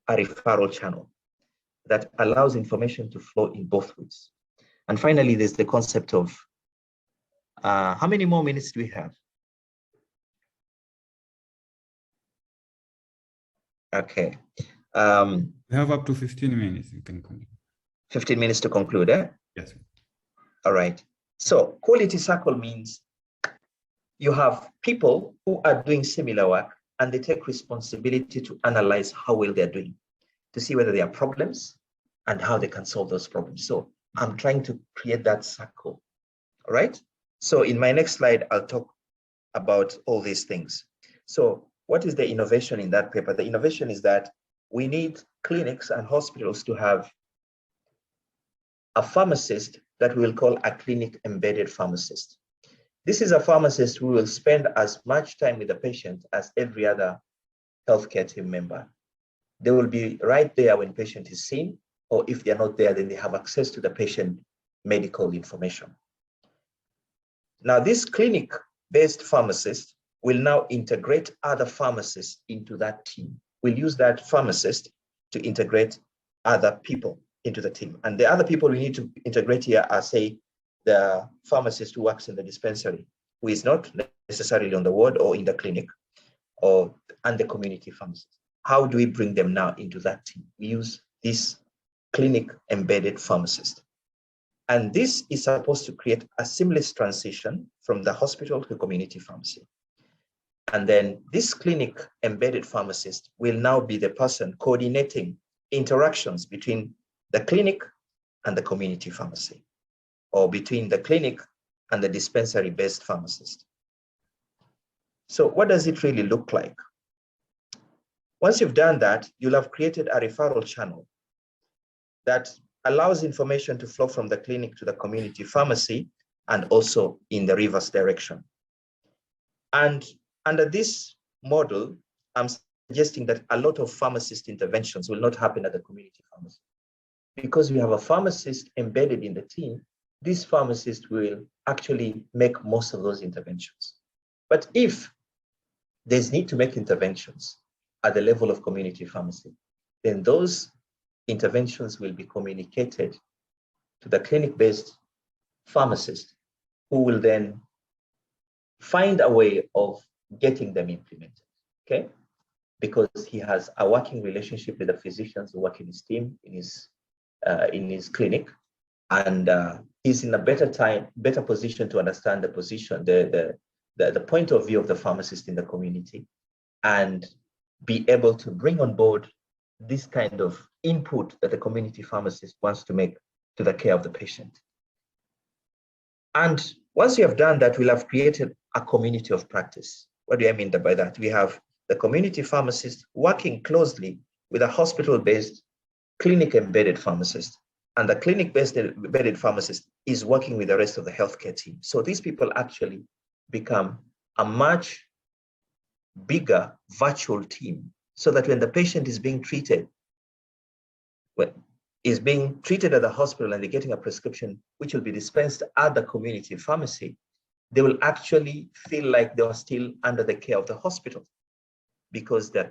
a referral channel that allows information to flow in both ways. And finally, there's the concept of How many more minutes do we have? Okay. We have up to 15 minutes. You can conclude. 15 minutes to conclude, eh? Yes. All right. So quality circle means you have people who are doing similar work and they take responsibility to analyze how well they're doing, to see whether there are problems and how they can solve those problems. So I'm trying to create that circle. All right. So in my next slide, I'll talk about all these things. So what is the innovation in that paper? The innovation is that we need clinics and hospitals to have a pharmacist that we'll call a clinic embedded pharmacist. This is a pharmacist who will spend as much time with the patient as every other healthcare team member. They will be right there when patient is seen, or if they're not there, then they have access to the patient medical information. Now, this clinic-based pharmacist will now integrate other pharmacists into that team. We'll use that pharmacist to integrate other people into the team. And the other people we need to integrate here are, say, the pharmacist who works in the dispensary, who is not necessarily on the ward or in the clinic, and the community pharmacist. How do we bring them now into that team? We use this clinic embedded pharmacist. And this is supposed to create a seamless transition from the hospital to community pharmacy. And then this clinic embedded pharmacist will now be the person coordinating interactions between the clinic and the community pharmacy, or between the clinic and the dispensary-based pharmacist. So what does it really look like? Once you've done that, you'll have created a referral channel that allows information to flow from the clinic to the community pharmacy and also in the reverse direction. And under this model, I'm suggesting that a lot of pharmacist interventions will not happen at the community pharmacy. Because we have a pharmacist embedded in the team, this pharmacist will actually make most of those interventions. But if there's need to make interventions at the level of community pharmacy, then those interventions will be communicated to the clinic-based pharmacist, who will then find a way of getting them implemented, okay? Because he has a working relationship with the physicians who work in his team, in his clinic, and he's in a better position to understand the position, the point of view of the pharmacist in the community, and be able to bring on board this kind of input that the community pharmacist wants to make to the care of the patient. And once we have done that, we'll have created a community of practice. What do I mean by that? We have the community pharmacist working closely with a hospital-based clinic-embedded pharmacist, and the clinic-based embedded pharmacist is working with the rest of the healthcare team. So these people actually become a much bigger virtual team, so that when the patient is being treated, at the hospital and they're getting a prescription which will be dispensed at the community pharmacy, they will actually feel like they are still under the care of the hospital, because the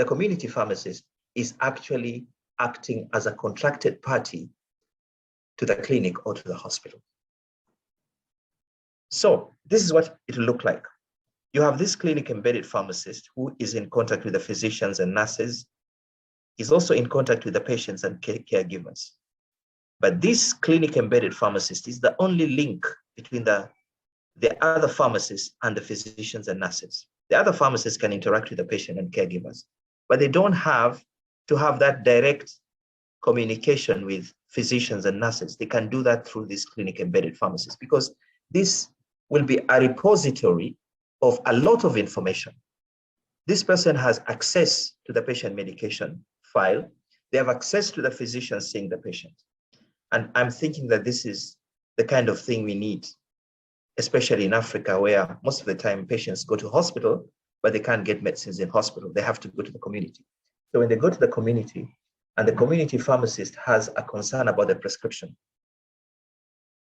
community pharmacist is actually acting as a contracted party to the clinic or to the hospital. So this is what it will look like. You have this clinic embedded pharmacist who is in contact with the physicians and nurses. He's also in contact with the patients and caregivers. But this clinic embedded pharmacist is the only link between the other pharmacists and the physicians and nurses. The other pharmacists can interact with the patient and caregivers, but they don't have to have that direct communication with physicians and nurses. They can do that through this clinic embedded pharmacist, because this will be a repository of a lot of information. This person has access to the patient medication file. They have access to the physician seeing the patient. And I'm thinking that this is the kind of thing we need, especially in Africa, where most of the time patients go to hospital, but they can't get medicines in hospital. They have to go to the community. So when they go to the community and the community pharmacist has a concern about the prescription,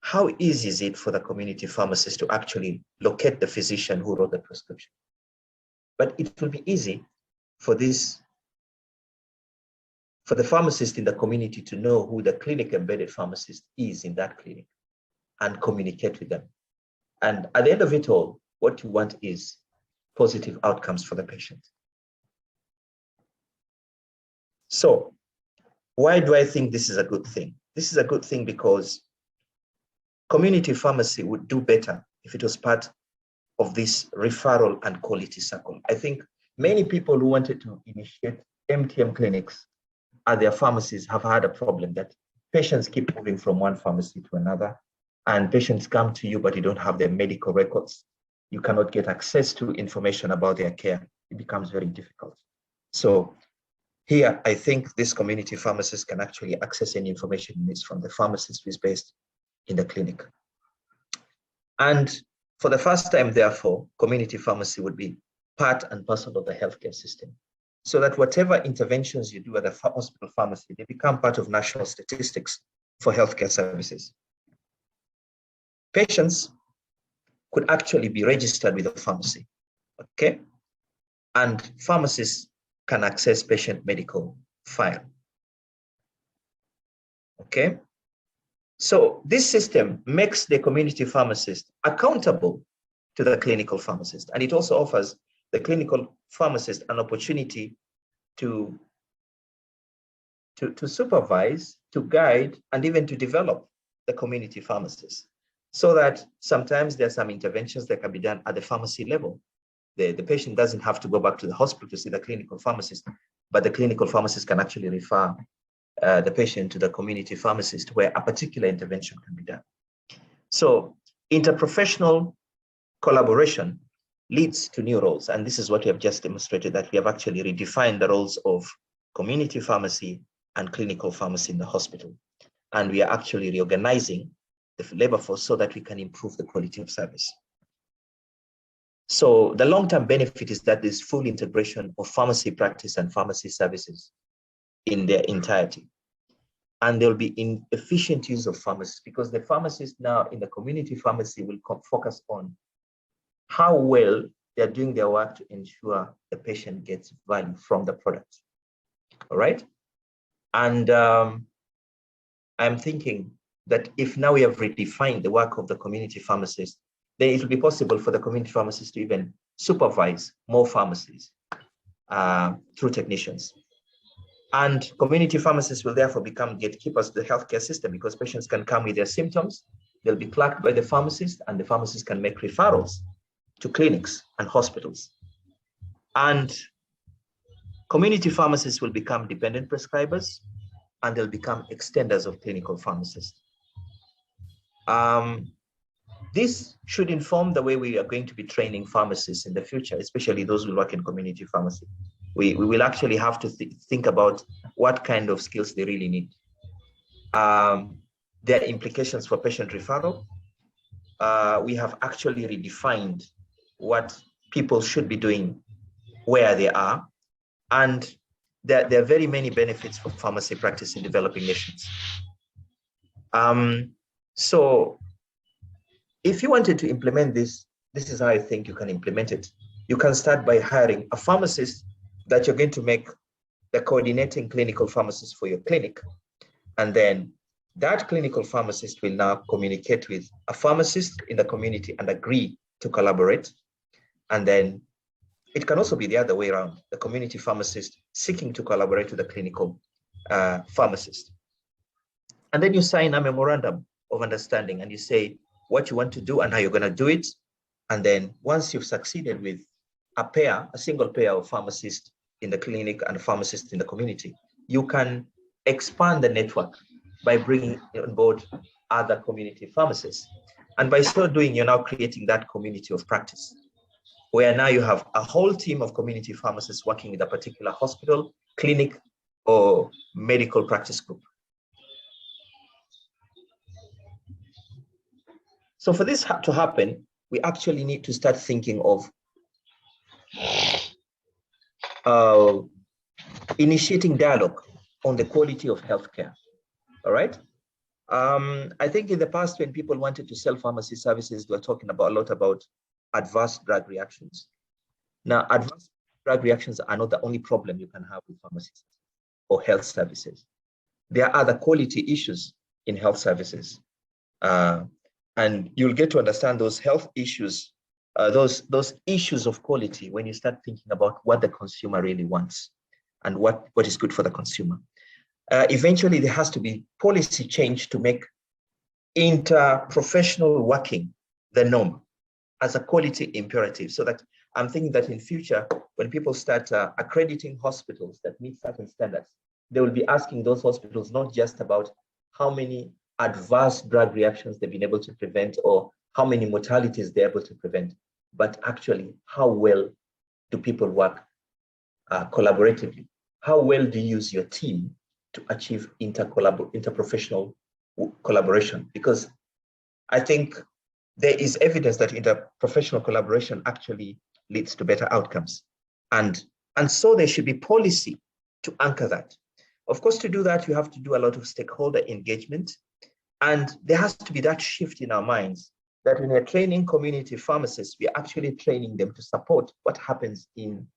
how easy is it for the community pharmacist to actually locate the physician who wrote the prescription? But it will be easy for the pharmacist in the community to know who the clinic embedded pharmacist is in that clinic and communicate with them. And at the end of it all, what you want is positive outcomes for the patient. So why do I think this is a good thing? This is a good thing because community pharmacy would do better if it was part of this referral and quality circle. I think many people who wanted to initiate MTM clinics at their pharmacies have had a problem that patients keep moving from one pharmacy to another, and patients come to you, but you don't have their medical records. You cannot get access to information about their care. It becomes very difficult. So here, I think this community pharmacist can actually access any information it needs from the pharmacist who is based in the clinic. And for the first time, therefore, community pharmacy would be part and parcel of the healthcare system, so that whatever interventions you do at the hospital pharmacy, they become part of national statistics for healthcare services. Patients could actually be registered with a pharmacy, okay? And pharmacists can access patient medical file, okay? So this system makes the community pharmacist accountable to the clinical pharmacist, and it also offers the clinical pharmacist an opportunity to supervise, to guide, and even to develop the community pharmacist, so that sometimes there are some interventions that can be done at the pharmacy level. The patient doesn't have to go back to the hospital to see the clinical pharmacist, but the clinical pharmacist can actually refer the patient to the community pharmacist where a particular intervention can be done. So interprofessional collaboration leads to new roles. And this is what we have just demonstrated, that we have actually redefined the roles of community pharmacy and clinical pharmacy in the hospital. And we are actually reorganizing the labor force so that we can improve the quality of service. So the long-term benefit is that there's full integration of pharmacy practice and pharmacy services in their entirety. And there'll be efficient use of pharmacists, because the pharmacists now in the community pharmacy will focus on how well they're doing their work to ensure the patient gets value from the product. All right. And I'm thinking that if now we have redefined the work of the community pharmacist, then it will be possible for the community pharmacist to even supervise more pharmacies through technicians. And community pharmacists will therefore become gatekeepers of the healthcare system, because patients can come with their symptoms, they'll be clerked by the pharmacist, and the pharmacist can make referrals to clinics and hospitals. And community pharmacists will become dependent prescribers, and they'll become extenders of clinical pharmacists. This should inform the way we are going to be training pharmacists in the future, especially those who work in community pharmacy. We will actually have to think about what kind of skills they really need. There are implications for patient referral. We have actually redefined what people should be doing where they are. And there are very many benefits for pharmacy practice in developing nations. So if you wanted to implement this, this is how I think you can implement it. You can start by hiring a pharmacist that you're going to make the coordinating clinical pharmacist for your clinic. And then that clinical pharmacist will now communicate with a pharmacist in the community and agree to collaborate. And then it can also be the other way around, the community pharmacist seeking to collaborate with the clinical pharmacist. And then you sign a memorandum of understanding and you say what you want to do and how you're going to do it. And then once you've succeeded with a single pair of pharmacists in the clinic and pharmacists in the community, you can expand the network by bringing on board other community pharmacists. And by so doing, you're now creating that community of practice, where now you have a whole team of community pharmacists working with a particular hospital, clinic, or medical practice group. So for this to happen, we actually need to start thinking of initiating dialogue on the quality of healthcare. All right. I think in the past, when people wanted to sell pharmacy services, they were talking a lot about adverse drug reactions. Now, adverse drug reactions are not the only problem you can have with pharmacies or health services. There are other quality issues in health services. And you'll get to understand those health issues, those issues of quality when you start thinking about what the consumer really wants and what is good for the consumer. Eventually, there has to be policy change to make interprofessional working the norm as a quality imperative, so that I'm thinking that in future, when people start accrediting hospitals that meet certain standards, they will be asking those hospitals not just about how many adverse drug reactions they've been able to prevent or how many mortalities they're able to prevent, but actually how well do people work collaboratively? How well do you use your team to achieve interprofessional collaboration? Because I think there is evidence that interprofessional collaboration actually leads to better outcomes. And so there should be policy to anchor that. Of course, to do that, you have to do a lot of stakeholder engagement. And there has to be that shift in our minds that when we're training community pharmacists, we're actually training them to support what happens in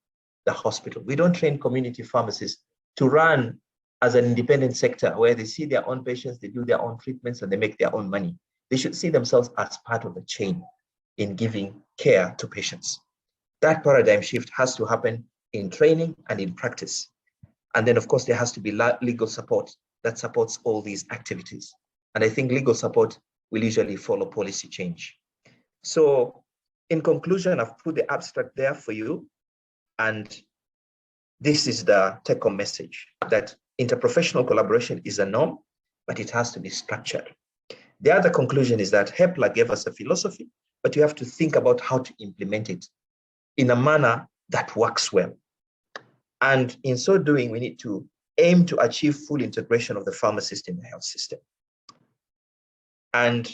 the hospital. We don't train community pharmacists to run as an independent sector where they see their own patients, they do their own treatments, and they make their own money. They should see themselves as part of the chain in giving care to patients. That paradigm shift has to happen in training and in practice. And then, of course, there has to be legal support that supports all these activities. And I think legal support will usually follow policy change. So in conclusion, I've put the abstract there for you. And this is the take-home message, that interprofessional collaboration is a norm, but it has to be structured. The other conclusion is that Hepler gave us a philosophy, but you have to think about how to implement it in a manner that works well. And in so doing, we need to aim to achieve full integration of the pharmacist in the health system. And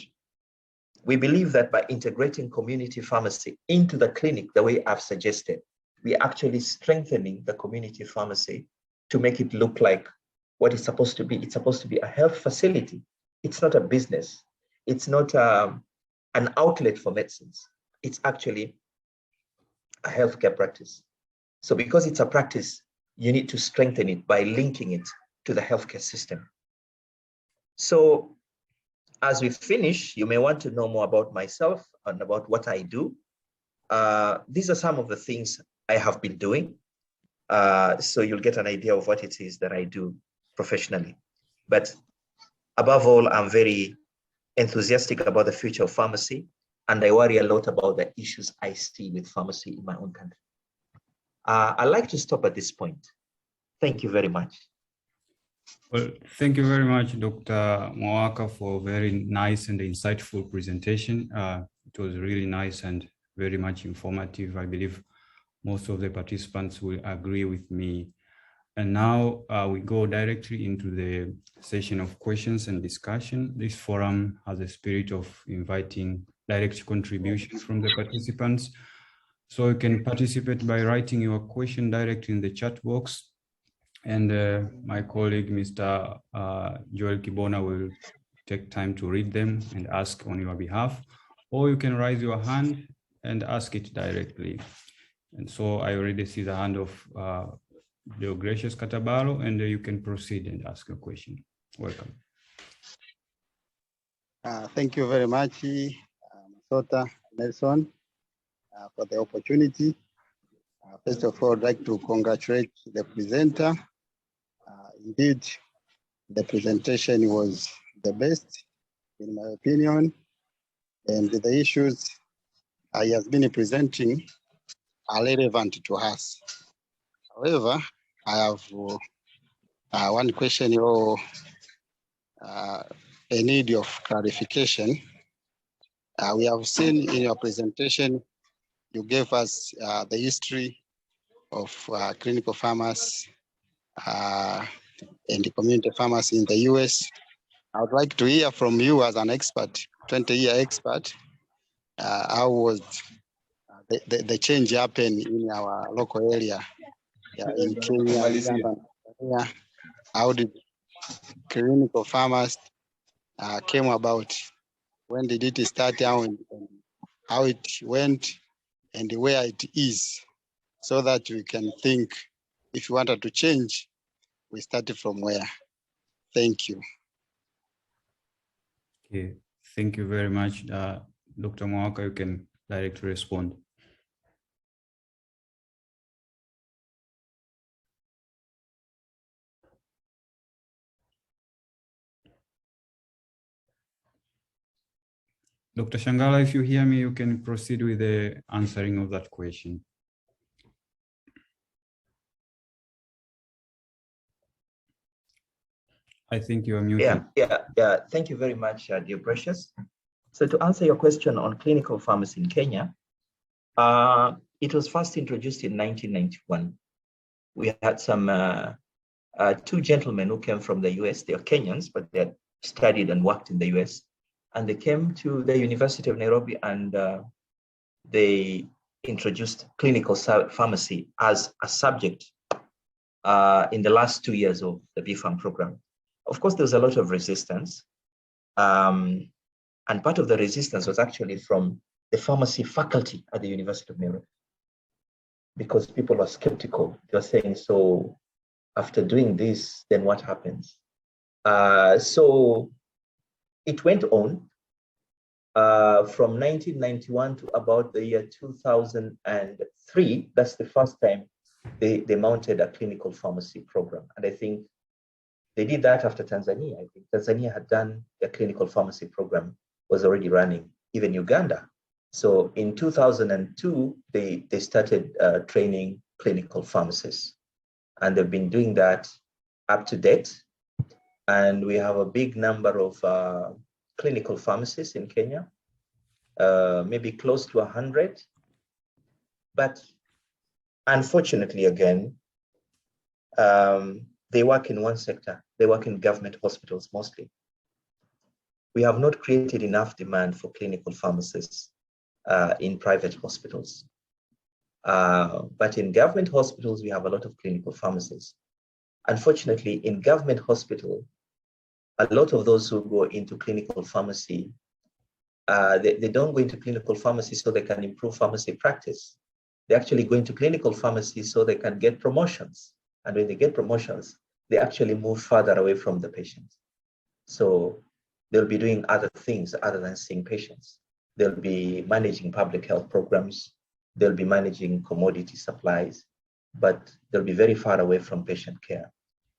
we believe that by integrating community pharmacy into the clinic the way I've suggested, we're actually strengthening the community pharmacy to make it look like what it's supposed to be. It's supposed to be a health facility. It's not a business. It's not an outlet for medicines. It's actually a healthcare practice. So because it's a practice, you need to strengthen it by linking it to the healthcare system. So as we finish, you may want to know more about myself and about what I do. These are some of the things I have been doing. So you'll get an idea of what it is that I do professionally. But above all, I'm very enthusiastic about the future of pharmacy, and I worry a lot about the issues I see with pharmacy in my own country. I'd like to stop at this point. Thank you very much. Well, thank you very much, Dr. Mwawaka, for a very nice and insightful presentation. It was really nice and very much informative. I believe most of the participants will agree with me. And now we go directly into the session of questions and discussion. This forum has a spirit of inviting direct contributions from the participants. So you can participate by writing your question directly in the chat box. And my colleague, Mr. Joel Kibona, will take time to read them and ask on your behalf. Or you can raise your hand and ask it directly. And so I already see the hand of Deogratius Katabalo, and you can proceed and ask a question. Welcome. Thank you very much, Masota Nelson, for the opportunity. First of all, I'd like to congratulate the presenter. Indeed, the presentation was the best, in my opinion, and the issues he has been presenting are relevant to us. However, I have one question or a need of clarification. We have seen in your presentation, you gave us the history of clinical pharmacy and the community pharmacy in the US. I would like to hear from you as an expert, 20-year expert, how was the change happened in our local area, in Kenya, Uganda, Tanzania? How did clinical pharmacy came about? When did it start out, and how it went, and where it is, so that we can think if we wanted to change, we started from where. Thank you. Okay, Thank you very much. Dr. Mwawaka, you can directly respond. Dr. Shangala, if you hear me, you can proceed with the answering of that question. I think you are muted. Yeah. Thank you very much, dear Precious. So to answer your question on clinical pharmacy in Kenya, it was first introduced in 1991. We had some two gentlemen who came from the US. They are Kenyans, but they had studied and worked in the US. And they came to the University of Nairobi and they introduced clinical pharmacy as a subject in the last 2 years of the BPharm program. Of course, there was a lot of resistance. And part of the resistance was actually from the pharmacy faculty at the University of Nairobi, because people were skeptical. They were saying, so after doing this, then what happens? So it went on from 1991 to about the year 2003. That's the first time they mounted a clinical pharmacy program. And I think they did that after Tanzania. I think Tanzania had done the clinical pharmacy program, was already running, even Uganda. So in 2002, they started training clinical pharmacists. And they've been doing that up to date. And we have a big number of clinical pharmacists in Kenya, maybe close to 100. But unfortunately, again, they work in one sector. They work in government hospitals mostly. We have not created enough demand for clinical pharmacists in private hospitals. But in government hospitals, we have a lot of clinical pharmacists. Unfortunately, in government hospital, a lot of those who go into clinical pharmacy, they don't go into clinical pharmacy so they can improve pharmacy practice. They actually go into clinical pharmacy so they can get promotions. And when they get promotions, they actually move further away from the patients. So they'll be doing other things other than seeing patients. They'll be managing public health programs. They'll be managing commodity supplies, but they'll be very far away from patient care.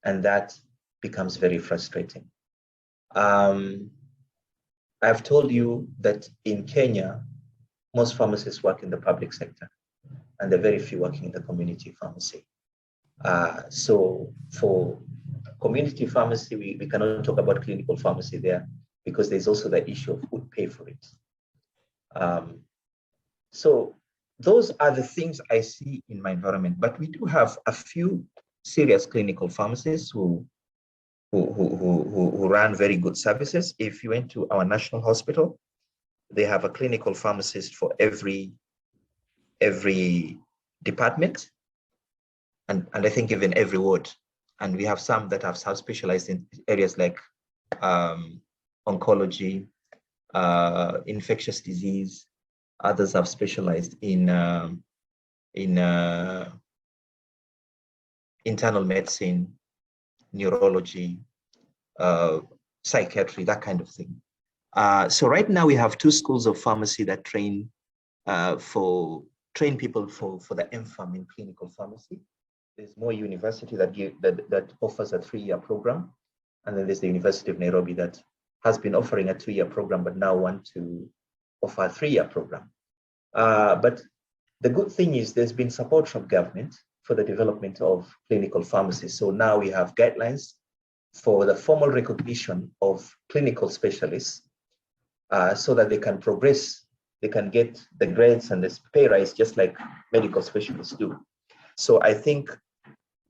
And that becomes very frustrating. I've told you that in Kenya, most pharmacists work in the public sector, and there are very few working in the community pharmacy. So for community pharmacy, we cannot talk about clinical pharmacy there because there's also the issue of who would pay for it. So those are the things I see in my environment, but we do have a few serious clinical pharmacists who run very good services. If you went to our national hospital, they have a clinical pharmacist for every department, and I think even every ward. And we have some that have specialized in areas like oncology, infectious disease. Others have specialized in internal medicine, neurology, psychiatry, that kind of thing. So right now we have 2 schools of pharmacy that train people for the MPharm in clinical pharmacy. There's Moi University that offers a 3-year program, and then there's the University of Nairobi that has been offering a 2-year program, but now want to offer a 3-year program. But the good thing is there's been support from government for the development of clinical pharmacy. So now we have guidelines for the formal recognition of clinical specialists so that they can progress, they can get the grades and the pay rise just like medical specialists do. So I think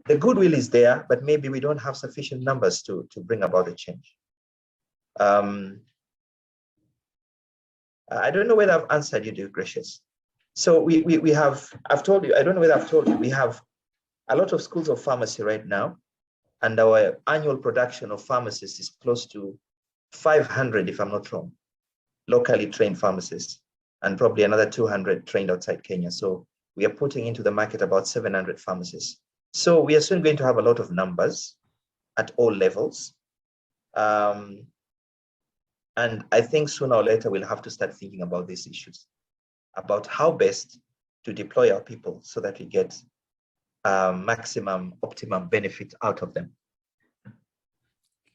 the goodwill is there, but maybe we don't have sufficient numbers to bring about a change. I don't know whether I've answered you, dear Gracious. So we have, I've told you, I don't know whether I've told you, we have a lot of schools of pharmacy right now, and our annual production of pharmacists is close to 500, if I'm not wrong, locally trained pharmacists, and probably another 200 trained outside Kenya. So we are putting into the market about 700 pharmacists. So we are soon going to have a lot of numbers at all levels. And I think sooner or later, we'll have to start thinking about these issues, about how best to deploy our people so that we get maximum, optimum benefit out of them.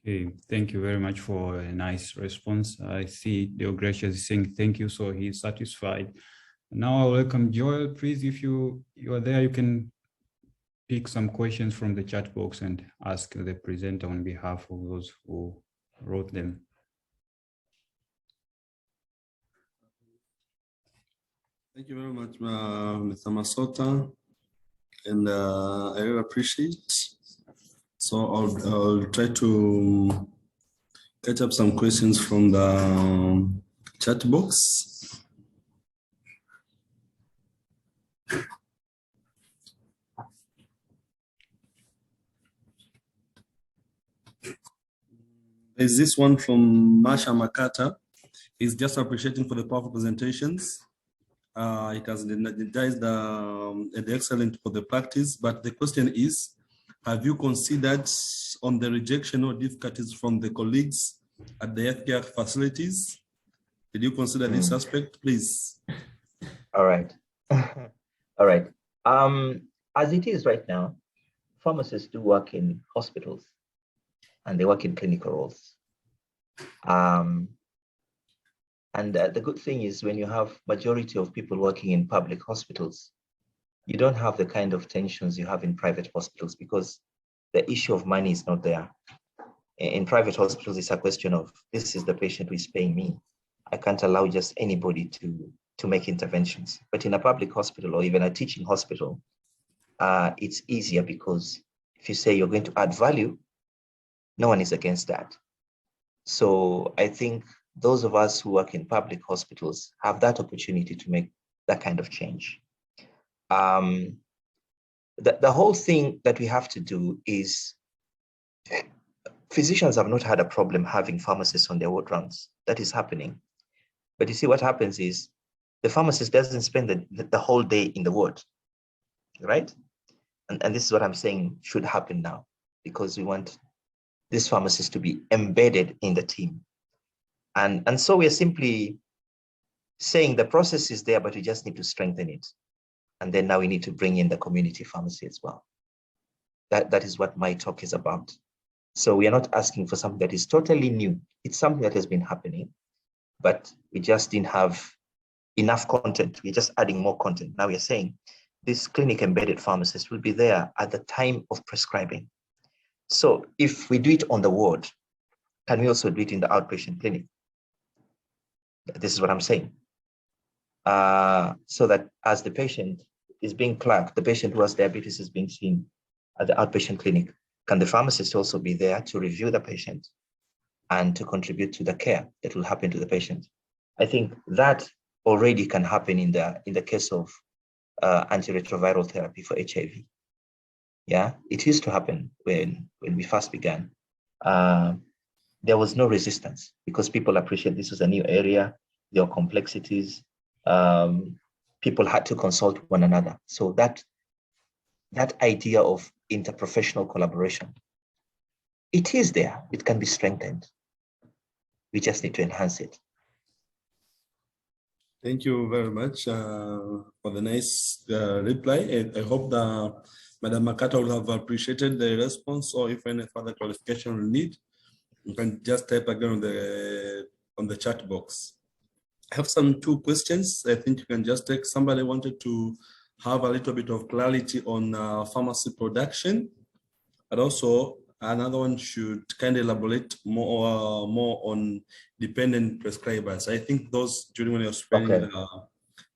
Okay, thank you very much for a nice response. I see Deogratius is saying thank you, so he's satisfied. Now I welcome Joel. Please, if you are there, you can pick some questions from the chat box and ask the presenter on behalf of those who wrote them. Thank you very much, Mr. Masota, and I really appreciate. So I'll try to catch up some questions from the chat box. There's this one from Masha Makata. He's just appreciating for the powerful presentations. It has energized the excellent for the practice, but the question is, have you considered on the rejection or difficulties from the colleagues at the healthcare facilities? Did you consider this aspect, please? All right. All right. As it is right now, pharmacists do work in hospitals and they work in clinical roles. And the good thing is when you have majority of people working in public hospitals, you don't have the kind of tensions you have in private hospitals because the issue of money is not there. In private hospitals, it's a question of, this is the patient who is paying me. I can't allow just anybody to make interventions. But in a public hospital or even a teaching hospital, it's easier because if you say you're going to add value, no one is against that. So I think those of us who work in public hospitals have that opportunity to make that kind of change. The whole thing that we have to do is, physicians have not had a problem having pharmacists on their ward rounds. That is happening. But you see what happens is the pharmacist doesn't spend the whole day in the ward, right? And this is what I'm saying should happen now, because we want this pharmacist to be embedded in the team. And so we're simply saying the process is there, but we just need to strengthen it. And then now we need to bring in the community pharmacy as well. That is what my talk is about. So we are not asking for something that is totally new. It's something that has been happening, but we just didn't have enough content. We're just adding more content. Now we're saying this clinic embedded pharmacist will be there at the time of prescribing. So if we do it on the ward, can we also do it in the outpatient clinic? This is what I'm saying. So that as the patient is being clerked, the patient who has diabetes is being seen at the outpatient clinic, can the pharmacist also be there to review the patient and to contribute to the care that will happen to the patient? I think that already can happen in the case of antiretroviral therapy for HIV. Yeah, it used to happen when we first began. There was no resistance because people appreciate this is a new area, there are complexities. People had to consult one another. So that idea of interprofessional collaboration, it is there, it can be strengthened. We just need to enhance it. Thank you very much for the nice reply. I hope that Madam Makata will have appreciated the response, or if any further clarification will need, you can just type again on the chat box. I have two questions. I think you can just take. Somebody wanted to have a little bit of clarity on pharmacy production, and also another one should kind of elaborate more on dependent prescribers. I think those during when you're explaining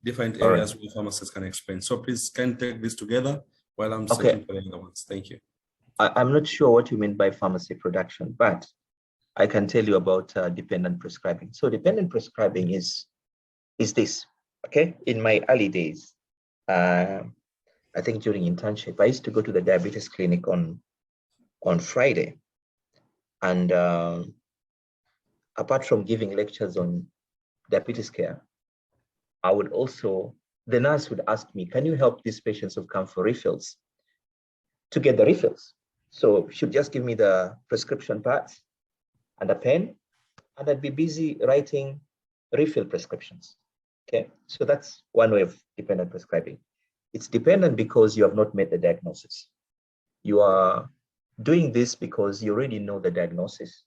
different areas where pharmacists can explain. So please can take this together while I'm searching for the other ones. Thank you. I'm not sure what you mean by pharmacy production, but I can tell you about dependent prescribing. So dependent prescribing is this, okay? In my early days, I think during internship, I used to go to the diabetes clinic on Friday. And apart from giving lectures on diabetes care, I would also, the nurse would ask me, can you help these patients who come for refills to get the refills? So she'd just give me the prescription pads and a pen, and I'd be busy writing refill prescriptions. Okay, so that's one way of dependent prescribing. It's dependent because you have not made the diagnosis. You are doing this because you already know the diagnosis,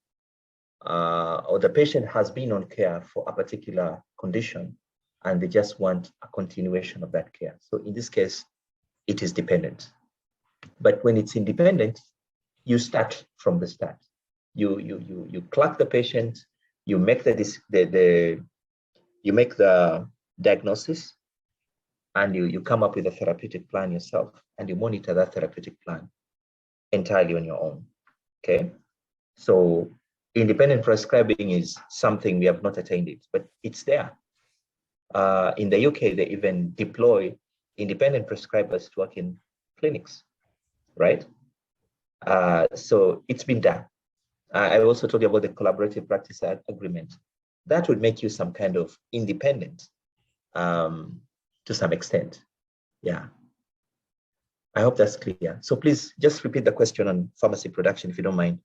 or the patient has been on care for a particular condition and they just want a continuation of that care. So in this case, it is dependent. But when it's independent, you start from the start. You clock the patient, you make the diagnosis, and you come up with a therapeutic plan yourself, and you monitor that therapeutic plan entirely on your own. Okay, so independent prescribing is something we have not attained it, but it's there. In the UK, they even deploy independent prescribers to work in clinics, right? So it's been done. I also told you about the collaborative practice agreement. That would make you some kind of independent to some extent. Yeah. I hope that's clear. So please just repeat the question on pharmacy production, if you don't mind.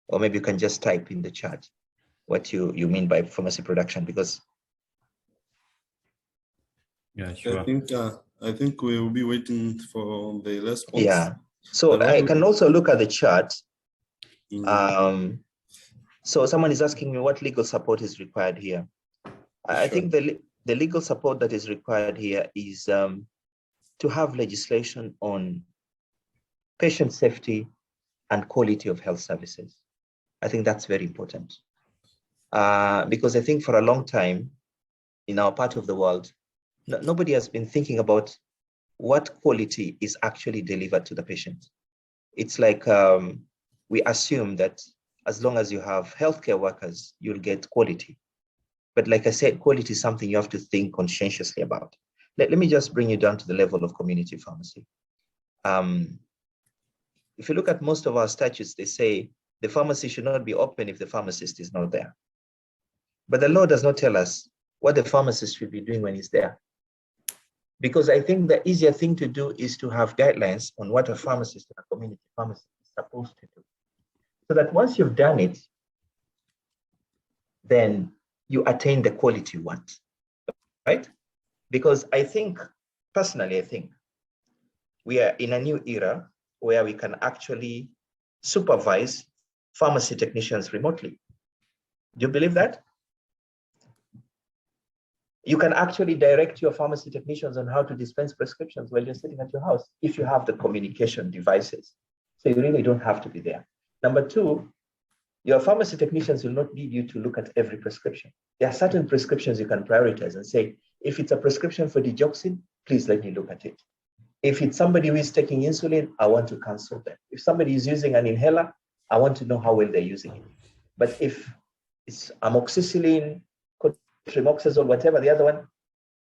Or maybe you can just type in the chat what you mean by pharmacy production, because Yeah, sure. I think we will be waiting for the response. Yeah. So I can also look at the chart. So someone is asking me what legal support is required here. I think the legal support that is required here is to have legislation on patient safety and quality of health services. I think that's very important. Because I think for a long time in our part of the world, nobody has been thinking about what quality is actually delivered to the patient. It's like we assume that as long as you have healthcare workers, you'll get quality. But like I said, quality is something you have to think conscientiously about. Let me just bring you down to the level of community pharmacy. If you look at most of our statutes, they say the pharmacy should not be open if the pharmacist is not there. But the law does not tell us what the pharmacist should be doing when he's there. Because I think the easier thing to do is to have guidelines on what a pharmacist and a community pharmacist is supposed to do. So that once you've done it, then you attain the quality you want, right? Because I think, personally, I think we are in a new era where we can actually supervise pharmacy technicians remotely. Do you believe that? You can actually direct your pharmacy technicians on how to dispense prescriptions while you're sitting at your house if you have the communication devices. So you really don't have to be there. Number two, your pharmacy technicians will not need you to look at every prescription. There are certain prescriptions you can prioritize and say, if it's a prescription for digoxin, please let me look at it. If it's somebody who is taking insulin, I want to cancel them. If somebody is using an inhaler, I want to know how well they're using it. But if it's amoxicillin, tremoxazole, whatever the other one,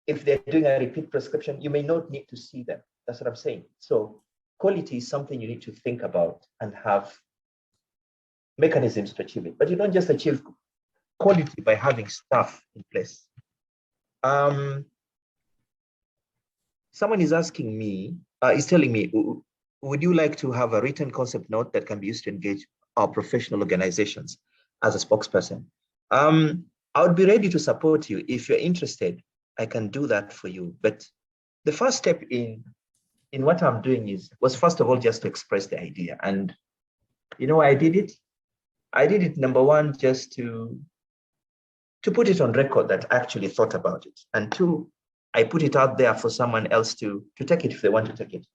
if they're doing a repeat prescription, you may not need to see them. That's what I'm saying. So quality is something you need to think about and have mechanisms to achieve it. But you don't just achieve quality by having staff in place. Someone is asking me, is telling me, would you like to have a written concept note that can be used to engage our professional organizations as a spokesperson? I would be ready to support you. If you're interested, I can do that for you. But the first step in what I'm doing was first of all, just to express the idea. And you know why I did it? I did it, number one, just to put it on record that I actually thought about it. And two, I put it out there for someone else to take it if they want to take it.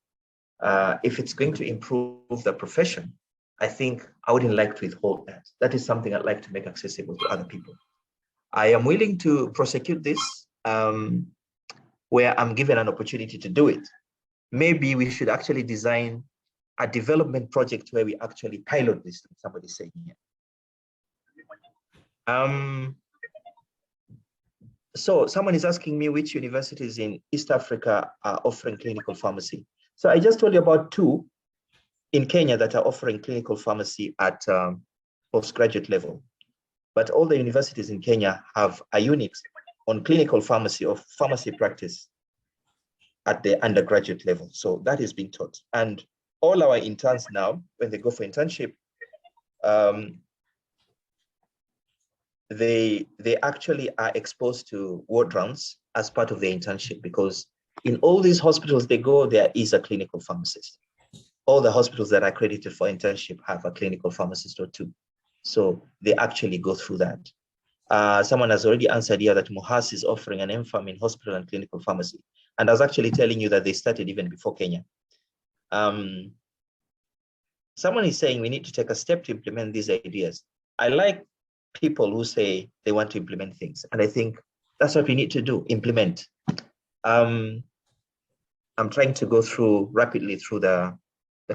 If it's going to improve the profession, I think I wouldn't like to withhold that. That is something I'd like to make accessible to other people. I am willing to prosecute this where I'm given an opportunity to do it. Maybe we should actually design a development project where we actually pilot this, somebody saying here. So someone is asking me which universities in East Africa are offering clinical pharmacy. So I just told you about two in Kenya that are offering clinical pharmacy at postgraduate level. But all the universities in Kenya have a unit on clinical pharmacy or pharmacy practice at the undergraduate level. So that is being taught. And all our interns now, when they go for internship, they actually are exposed to ward rounds as part of their internship, because in all these hospitals they go, there is a clinical pharmacist. All the hospitals that are accredited for internship have a clinical pharmacist or two. So they actually go through that. Someone has already answered here that Mohas is offering an MPharm in hospital and clinical pharmacy. And I was actually telling you that they started even before Kenya. Someone is saying we need to take a step to implement these ideas. I like people who say they want to implement things. And I think that's what we need to do, implement. I'm trying to go rapidly through the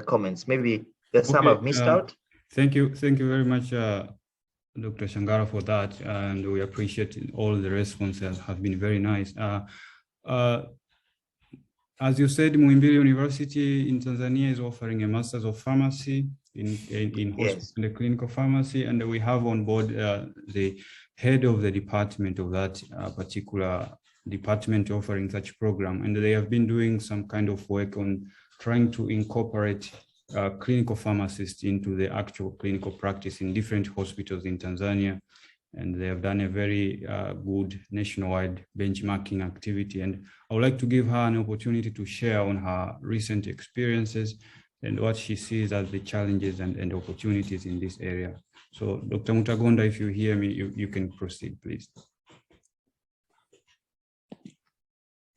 comments. Maybe there's some I've missed out. Thank you very much, Dr. Shangala, for that, and we appreciate all the responses have been very nice. As you said, Muhimbili University in Tanzania is offering a Masters of Pharmacy in hospital and clinical pharmacy, and we have on board the head of the department of that particular department offering such program, and they have been doing some kind of work on trying to incorporate clinical pharmacists into the actual clinical practice in different hospitals in Tanzania. And they have done a very good nationwide benchmarking activity. And I would like to give her an opportunity to share on her recent experiences and what she sees as the challenges and opportunities in this area. So Dr. Mutagonda, if you hear me, you can proceed, please.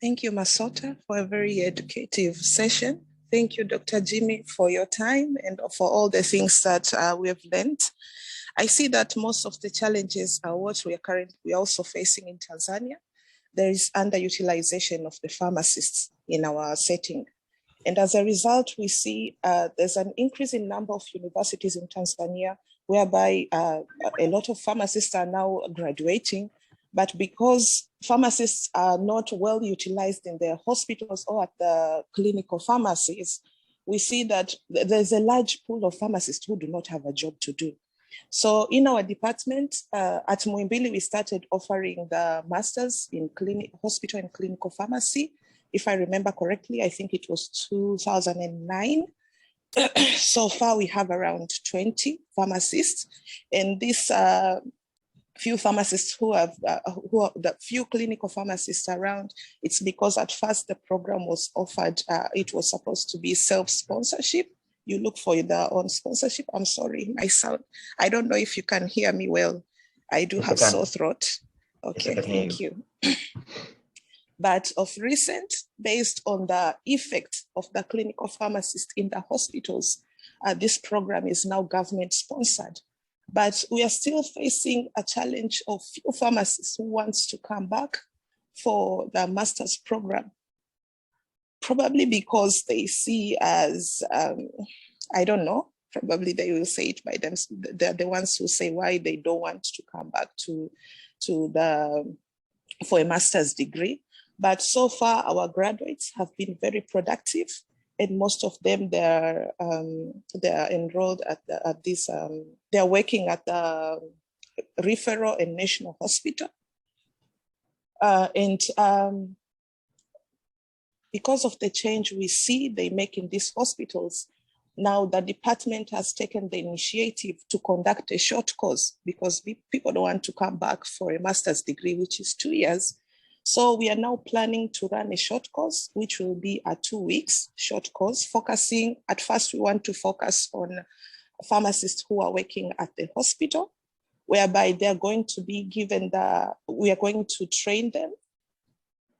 Thank you, Masota, for a very educative session. Thank you, Dr. Jimmy, for your time and for all the things that we have learned. I see that most of the challenges are what we are also facing in Tanzania. There is underutilization of the pharmacists in our setting. And as a result, we see there's an increase in number of universities in Tanzania, whereby a lot of pharmacists are now graduating. But because pharmacists are not well utilized in their hospitals or at the clinical pharmacies, we see that there's a large pool of pharmacists who do not have a job to do. So in our department at Muhimbili, we started offering the masters in hospital and clinical pharmacy. If I remember correctly, I think it was 2009. So far, we have around 20 pharmacists, and these few pharmacists who are the few clinical pharmacists around, it's because at first the program was offered, it was supposed to be self-sponsorship. You look for their own sponsorship. I'm sorry, my sound. I don't know if you can hear me well. I do have sore throat. Okay, thank you. But of recent, based on the effect of the clinical pharmacist in the hospitals, this program is now government sponsored. But we are still facing a challenge of few pharmacists who wants to come back for the master's program. Probably because they see as, I don't know, probably they will say it by them. They're the ones who say why they don't want to come back for a master's degree. But so far, our graduates have been very productive, and most of them they're enrolled at this. They're working at the Referral and National Hospital, because of the change we see they make in these hospitals, now the department has taken the initiative to conduct a short course because people don't want to come back for a master's degree, which is 2 years. So we are now planning to run a short course, which will be a 2 weeks short course, focusing, at first we want to focus on pharmacists who are working at the hospital, whereby they're going to be given we are going to train them,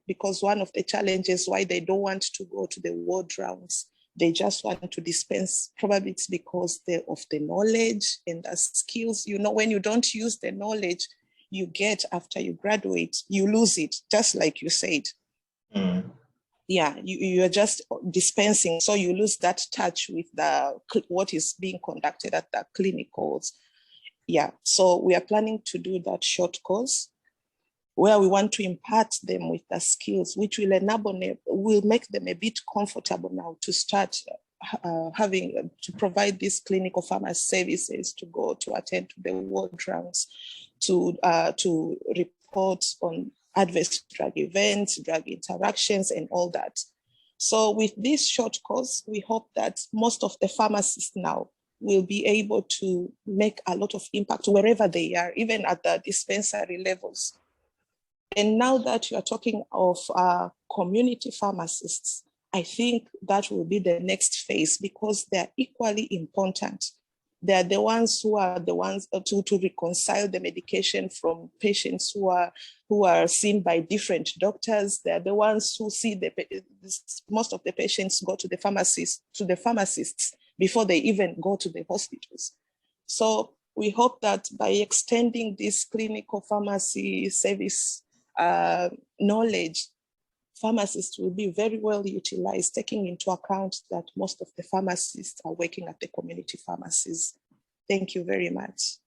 because one of the challenges why they don't want to go to the ward rounds, they just want to dispense. Probably it's because of the knowledge and the skills. You know, when you don't use the knowledge you get after you graduate, you lose it, just like you said. Mm. Yeah, you are just dispensing, so you lose that touch with what is being conducted at the clinicals. Yeah, so we are planning to do that short course where we want to impart them with the skills, which will will make them a bit comfortable now to start to provide these clinical pharmacy services, to go to attend to the ward rounds, to report on adverse drug events, drug interactions, and all that. So with this short course, we hope that most of the pharmacists now will be able to make a lot of impact wherever they are, even at the dispensary levels. And now that you are talking of community pharmacists, I think that will be the next phase because they're equally important. They're the ones who are the ones to reconcile the medication from patients who are seen by different doctors. They're the ones who see most of the patients go to the pharmacists before they even go to the hospitals. So we hope that by extending this clinical pharmacy service knowledge, pharmacists will be very well utilized, taking into account that most of the pharmacists are working at the community pharmacies. Thank you very much.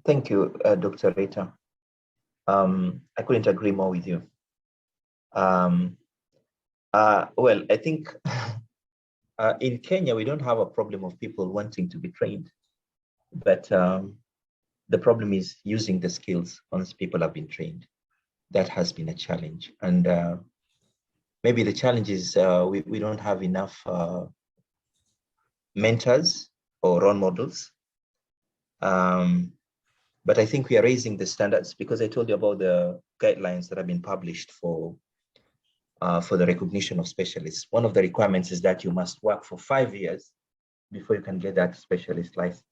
Thank you, Dr. Rita. I couldn't agree more with you. Well, I think in Kenya, we don't have a problem of people wanting to be trained, but the problem is using the skills once people have been trained. That has been a challenge. And maybe the challenge is we don't have enough mentors or role models. But I think we are raising the standards because I told you about the guidelines that have been published for the recognition of specialists. One of the requirements is that you must work for 5 years before you can get that specialist license.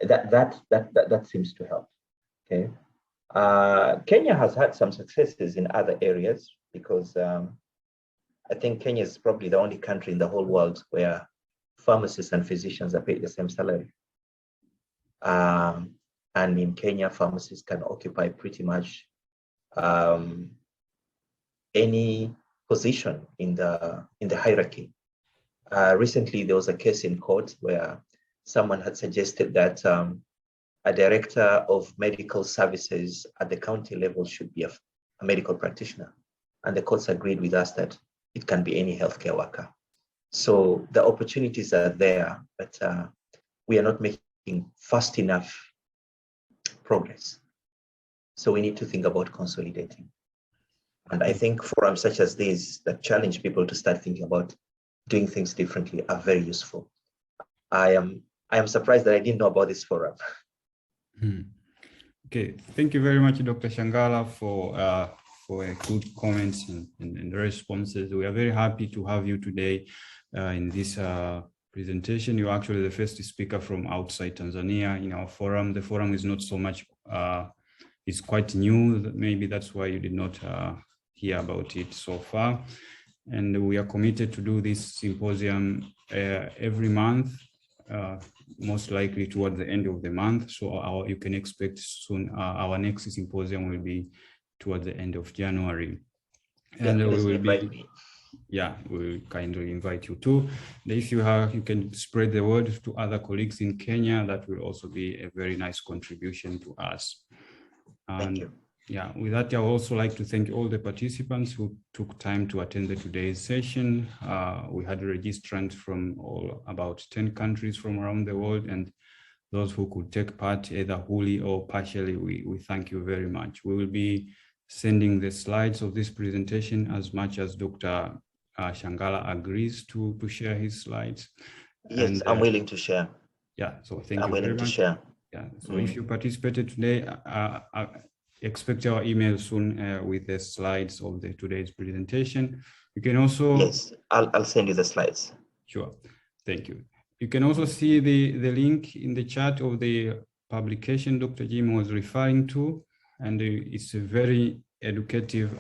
That seems to help. Okay. Kenya has had some successes in other areas because I think Kenya is probably the only country in the whole world where pharmacists and physicians are paid the same salary. And in Kenya, pharmacists can occupy pretty much any position in the hierarchy. Recently, there was a case in court where someone had suggested that a director of medical services at the county level should be a medical practitioner. And the courts agreed with us that it can be any healthcare worker. So the opportunities are there, but we are not making fast enough progress. So we need to think about consolidating. And I think forums such as these that challenge people to start thinking about doing things differently are very useful. I am surprised that I didn't know about this forum. Okay, thank you very much, Dr. Shangala, for good comments and responses. We are very happy to have you today in this presentation. You're actually the first speaker from outside Tanzania in our forum. The forum is not so much, it's quite new. Maybe that's why you did not hear about it so far. And we are committed to do this symposium every month, most likely toward the end of the month. So you can expect soon our next symposium will be toward the end of January. And we will be, we will kindly invite you too. If you can spread the word to other colleagues in Kenya. That will also be a very nice contribution to us. Thank you. Yeah, with that, I would also like to thank all the participants who took time to attend today's session. We had registrants from about 10 countries from around the world, and those who could take part either wholly or partially, we thank you very much. We will be sending the slides of this presentation as much as Dr. Shangala agrees to share his slides. Yes, and, I'm willing to share. Yeah, so thank you very much. I'm willing to share. Yeah, so if you participated today, expect our email soon with the slides of today's presentation. You can also... Yes, I'll send you the slides. Sure, thank you. You can also see the link in the chat of the publication Dr. Jim was referring to, and it's a very educative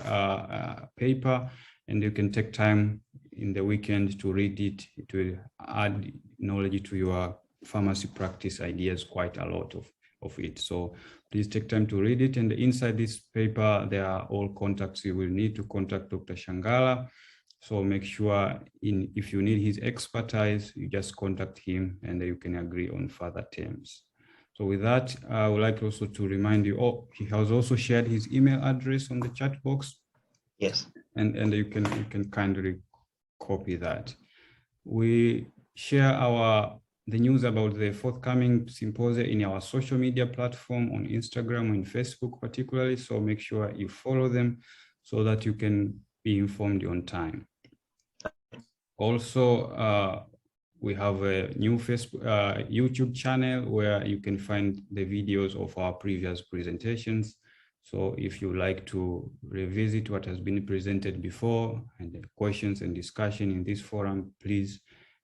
paper, and you can take time in the weekend to read it, to add knowledge to your pharmacy practice ideas, quite a lot of it. So please take time to read it. And inside this paper, there are all contacts you will need to contact Dr. Shangala. So make sure if you need his expertise, you just contact him and you can agree on further terms. So with that, I would like also to remind you, he has also shared his email address on the chat box. Yes. And you can kindly copy that. We share the news about the forthcoming symposia in our social media platform on Instagram and Facebook particularly. So make sure you follow them so that you can be informed on time. Also, we have a new Facebook, YouTube channel where you can find the videos of our previous presentations. So if you like to revisit what has been presented before and the questions and discussion in this forum, please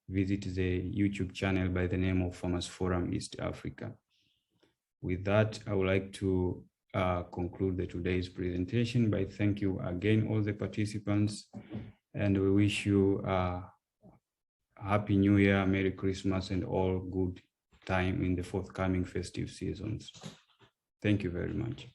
visit the YouTube channel by the name of Farmers Forum East Africa. With that, I would like to conclude today's presentation by thank you again, all the participants, and we wish you a Happy New Year, Merry Christmas, and all good time in the forthcoming festive seasons. Thank you very much.